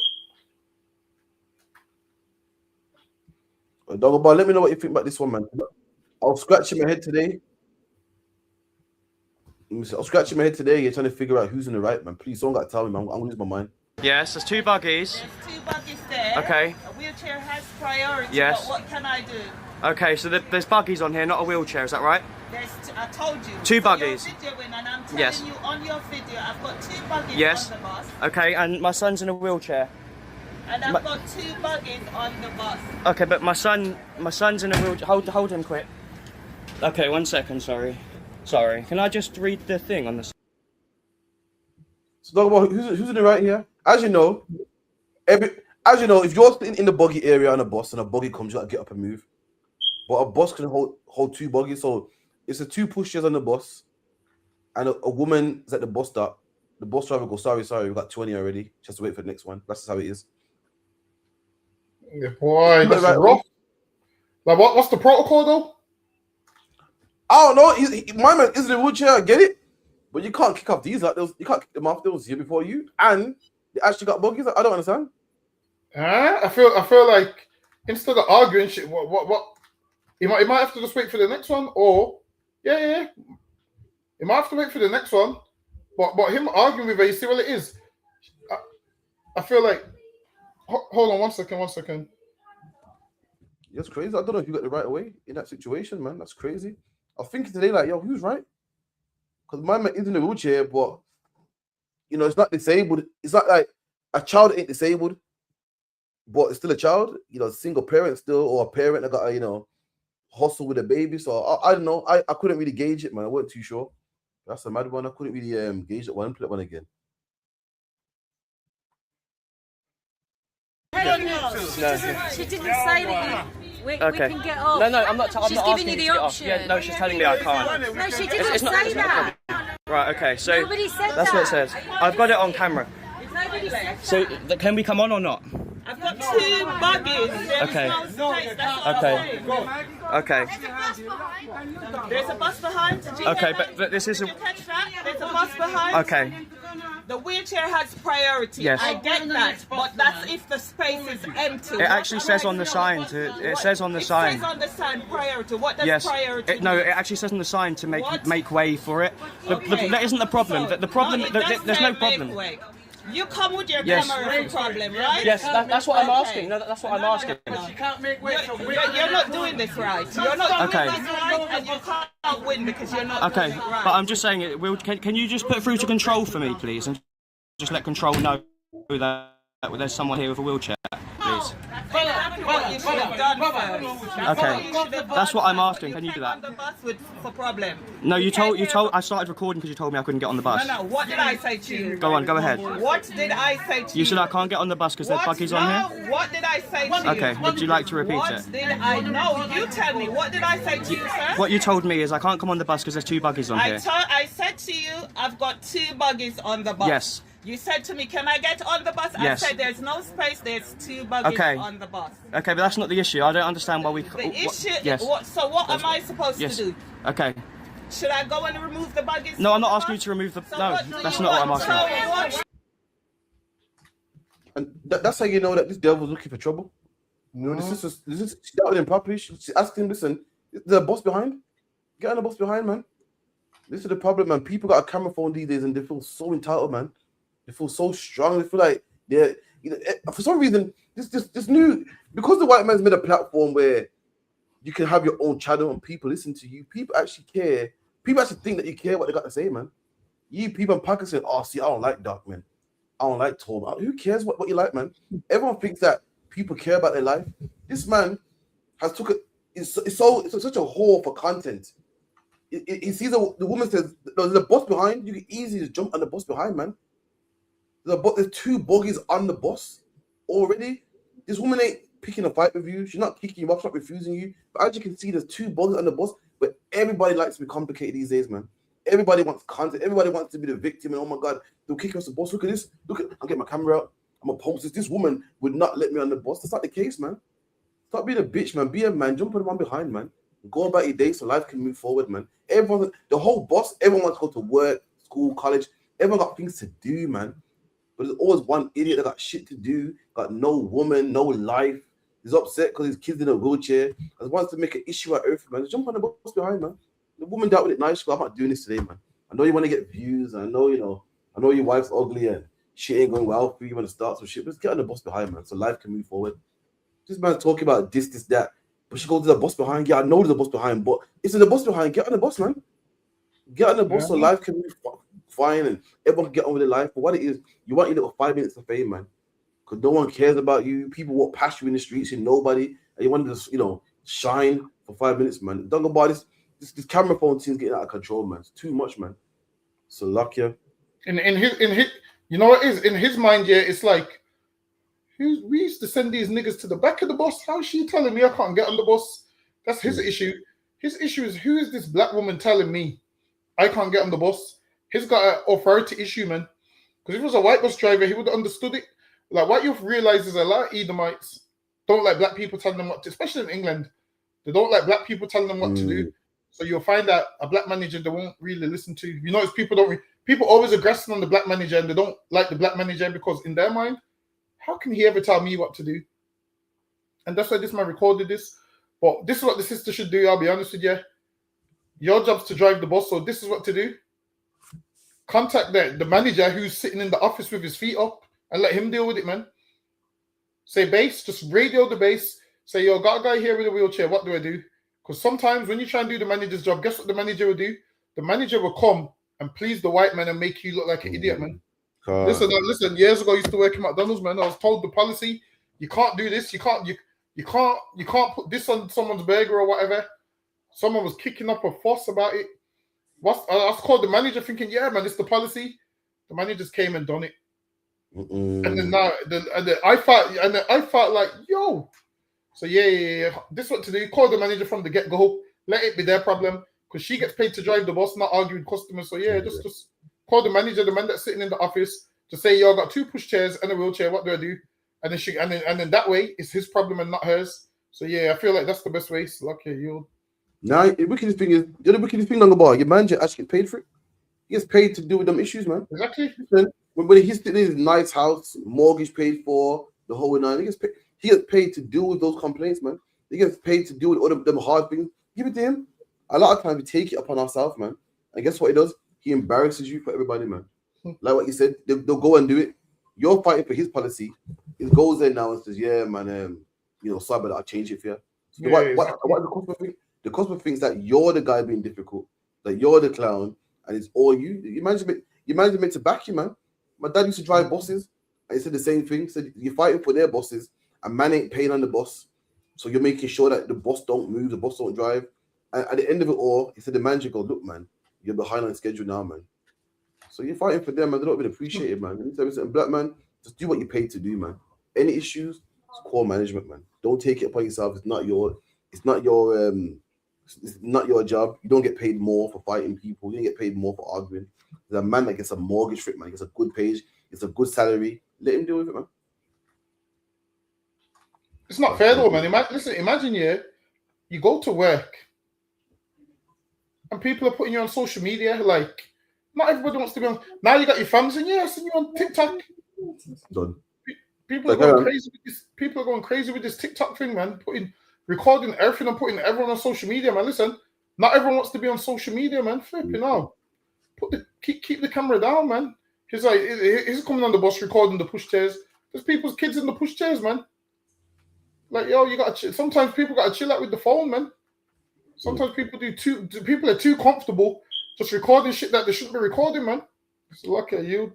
Doggo Bar, let me know what you think about this one, man. I was scratching my head today. You're trying to figure out who's in the right, man. Please, someone got to tell me, man. I'm going to lose my mind. Yes, there's 2 buggies. There's 2 buggies there. Okay. A wheelchair has priority. Yes. But what can I do? Okay, so there's buggies on here, not a wheelchair. Is that right? I told you. 2 buggies. You're videoing, and I'm telling you on your video, I've got 2 buggies yes. on the bus. Okay, and my son's in a wheelchair. And I've got 2 buggies on the bus. Okay, but my son's in a wheelchair. Hold him quick. Okay, 1 second. Sorry. Can I just read the thing on the? So, Doggo Bar, who's in the right here? As you know, if you're sitting in the buggy area on a bus and a buggy comes, you gotta get up and move. But a bus can hold 2 buggies, so it's the 2 pushers on the bus, and a woman is at the bus stop. The bus driver goes, sorry, we've got 20 already. Just wait for the next one. That's just how it is. Yeah, boy, that's rough. Like, what's the protocol though? I don't know. My man is in a wheelchair. I get it, but you can't kick off these. Like, you can't kick them off. They was here before you, and they actually got buggies. I don't understand. I feel like instead of arguing shit, what? He might have to just wait for the next one, or yeah. He might have to wait for the next one. But him arguing with her, you see what it is? I feel like. Hold on 1 second. That's crazy. I don't know if you got the right away in that situation, man. That's crazy. I was thinking today, like, yo, who's right? Because my man is in a wheelchair, but you know, it's not disabled. It's not like a child ain't disabled, but it's still a child. You know, single parent still, or a parent that got to, you know, hustle with a baby. So I don't know. I couldn't really gauge it, man. I wasn't too sure. That's a mad one. I couldn't really gauge that one. Put that one again. Okay. She didn't say that we can get off. No, I'm not. I'm She's not giving asking you the to get off. option. Yeah, no, she's telling me I can't. No, she didn't say that. Right. Okay. So Nobody said that's what it that. says. I've got it on camera. Nobody said that. So can we come on or not? I've got 2 buggies. There is Okay. no space. That's what Okay. I'm saying. Okay. There's a bus behind. Did you Okay, hear but this is a. Did you catch that? There's a bus behind. Okay. The wheelchair has priority. Yes. I get that, but that's if the space is empty. It actually says on the sign. It says on the sign. It says on the sign priority. What does Yes. priority No, mean? it actually says on the sign to What? make way for it. That isn't the problem. The problem. No, it does There's say no make problem. way. You come with your Yes. camera with a problem, right? Yes, that's what I'm Okay. asking. No, that's what I'm asking. You're not doing this right. You're not doing Okay. this right, and you can't win because you're not Okay, doing it right. but I'm just saying it. Can you just put through to control for me, please, and just let control know that there's someone here with a wheelchair, please. Exactly what you should have done first. Okay, that's what I'm asking. Can you do that? The bus with for problem. No, you told. I started recording because you told me I couldn't get on the bus. No. What did I say to you? Go on, go ahead. What did I say to you? You said I can't get on the bus because there's buggies on here. No, what did I say to you? Okay, would you like to repeat What it? did I know? You tell me. What did I say to you, sir? What you told me is I can't come on the bus because there's 2 buggies on here. I said to you, I've got 2 buggies on the bus. Yes. You said to me, can I get on the bus? Yes. I said there's no space, there's 2 buggies Okay. on the bus. Okay, but that's not the issue. I don't understand why we. The issue, Yes. so what am I supposed Yes. to do? Okay. Should I go and remove the buggies? No, I'm not asking you to remove the. No, that's not what I'm asking. And that's how you know that this devil's looking for trouble. You know, this is she dealt with him properly. She asked him, listen, there's a boss behind. Get on the boss behind, man. This is the problem, man. People got a camera phone these days and they feel so entitled, man. They feel so strong. They feel like they're, you know, for some reason, this new, because the white man's made a platform where you can have your own channel and people listen to you. People actually care. People actually think that you care what they got to say, man. You people in Pakistan, oh, see, I don't like dark men. I don't like tall men. Who cares what you like, man? Everyone thinks that people care about their life. This man has took it. It's such a whore for content. He sees the woman says, there's a bus behind. You can easily just jump on the bus behind, man. There's 2 buggies on the bus already. This woman ain't picking a fight with you. She's not kicking you off, she's not refusing you. But as you can see, there's 2 buggies on the bus. But everybody likes to be complicated these days, man. Everybody wants content. Everybody wants to be the victim. And oh my God, they'll kick us the bus. Look at this. I'll get my camera out. I'm gonna post this. This woman would not let me on the bus. That's not the case, man. Stop being a bitch, man. Be a man. Jump on the one behind, man. Go about your day so life can move forward, man. Everyone, the whole bus, everyone wants to go to work, school, college. Everyone got things to do, man. But there's always one idiot that got shit to do, got no woman, no life. He's upset because his kid's in a wheelchair. And wants to make an issue out of everything, man. Just jump on the bus behind, man. The woman dealt with it nice. I'm not doing this today, man. I know you want to get views. And I know, I know your wife's ugly and shit ain't going well for you. You want to start some shit. But just get on the bus behind, man, so life can move forward. This man's talking about this, that. But she goes to the bus behind. Yeah, I know there's a bus behind, but it's in the bus behind. Get on the bus, man. Get on the bus so life can move fine and everyone can get on with their life. But what it is, you want your little 5 minutes of fame, man. Because no one cares about you. People walk past you in the streets and nobody. And you want to just, shine for 5 minutes, man. Don't go by this camera phone thing's getting out of control, man. It's too much, man. So luck you. In his, you know what it is? In his mind, yeah, it's like, we used to send these niggas to the back of the bus. How is she telling me I can't get on the bus? That's his issue. His issue is, who is this black woman telling me I can't get on the bus? He's got an authority issue, man. Because if he was a white bus driver, he would have understood it. Like, what you've realized is a lot of Edomites don't like black people telling them what to, especially in England. They don't like black people telling them what to do. So you'll find that a black manager they won't really listen to. You notice people always aggressing on the black manager and they don't like the black manager because in their mind, how can he ever tell me what to do? And that's why this man recorded this. But this is what the sister should do, I'll be honest with you. Your job's to drive the bus, so this is what to do. Contact the manager who's sitting in the office with his feet up and let him deal with it, man. Say, base, just radio the base. Say, yo, got a guy here with a wheelchair, what do I do? Because sometimes when you try and do the manager's job, guess what the manager will do? The manager will come and please the white man and make you look like an idiot, man. Listen, years ago I used to work in McDonald's, man. I was told the policy, you can't do this, you can't put this on someone's burger or whatever. Someone was kicking up a fuss about it. I was called the manager thinking, yeah, man, it's the policy. The manager just came and done it. Mm-mm. And then now, and then I thought like, yo. So yeah. This is what to do. Call the manager from the get-go. Let it be their problem because she gets paid to drive the bus, not argue with customers. So yeah, just call the manager, the man that's sitting in the office, to say, yo, I got 2 push chairs and a wheelchair. What do I do? And then and then that way it's his problem and not hers. So yeah, I feel like that's the best way. So, okay, you. Now the wickedest thing is the wickedest thing on the bar. Your manager actually gets paid for it. He gets paid to deal with them issues, man. Exactly. When he's in his nice house, mortgage paid for, the whole nine, he gets paid to deal with those complaints, man. He gets paid to deal with all of them hard things. Give it to him. A lot of times we take it upon ourselves, man. And guess what he does? He embarrasses you for everybody, man. Like what you said, they'll go and do it. You're fighting for his policy. He goes there now and says, yeah, man, sorry, but I'll change it for you. So what the customer thinks? The customer thinks that you're the guy being difficult, that you're the clown, and it's all you. Your manager meant to back you, man. My dad used to drive buses, and he said the same thing. He said you're fighting for their bosses, and man ain't paying on the bus, so you're making sure that the bus don't move, the bus don't drive. And at the end of it all, he said the manager goes, look, man, you're behind on schedule now, man. So you're fighting for them, and they don't even appreciate it, man. And black man, just do what you're paid to do, man. Any issues, it's call management, man. Don't take it upon yourself. It's not your job. You don't get paid more for fighting people. You don't get paid more for arguing. There's a man that gets a mortgage for it, man. He gets a good page, gets a good salary. Let him deal with it, man. It's not fair though, man. Imagine you go to work and people are putting you on social media. Like, not everybody wants to be on. Now you got your fans and I see you on TikTok. Done. People are going crazy with this. People are going crazy with this TikTok thing, man. Recording everything and putting everyone on social media, man. Listen, not everyone wants to be on social media, man. Flipping out. Keep the camera down, man. He's coming on the bus recording the push chairs. There's people's kids in the push chairs, man. Like, yo, you got to. Sometimes people got to chill out with the phone, man. Sometimes people people are too comfortable just recording shit that they shouldn't be recording, man. So look at you.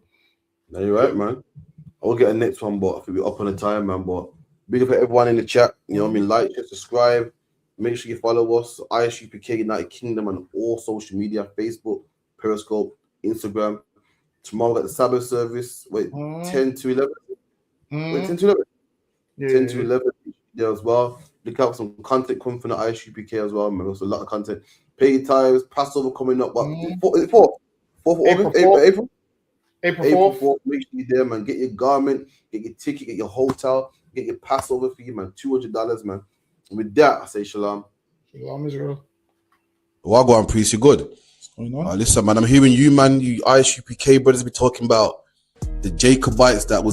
No, you're right, man. I'll get a next one, but I think we're up on the time, man. But big up for everyone in the chat. You know what I mean? Like, share, subscribe. Make sure you follow us, ISUPK United Kingdom, on all social media, Facebook, Periscope, Instagram. Tomorrow at the Sabbath service. 10 to 11. 10 to 11. Yeah, 10 to 11 there as well. Look out for some content coming from the ISUPK as well. Man, there's a lot of content. Pay your tithes, Passover coming up. Is it 4th? 4th of April? April 4th. Make sure you're there, man. Get your garment, get your ticket, get your hotel, get your Passover fee, man. $200, man. And with that, I say shalom. Shalom, Israel. Wagwan, priest, you good? What's going on? Listen, man, I'm hearing you, man. You ISUPK brothers be talking about the Jacobites that was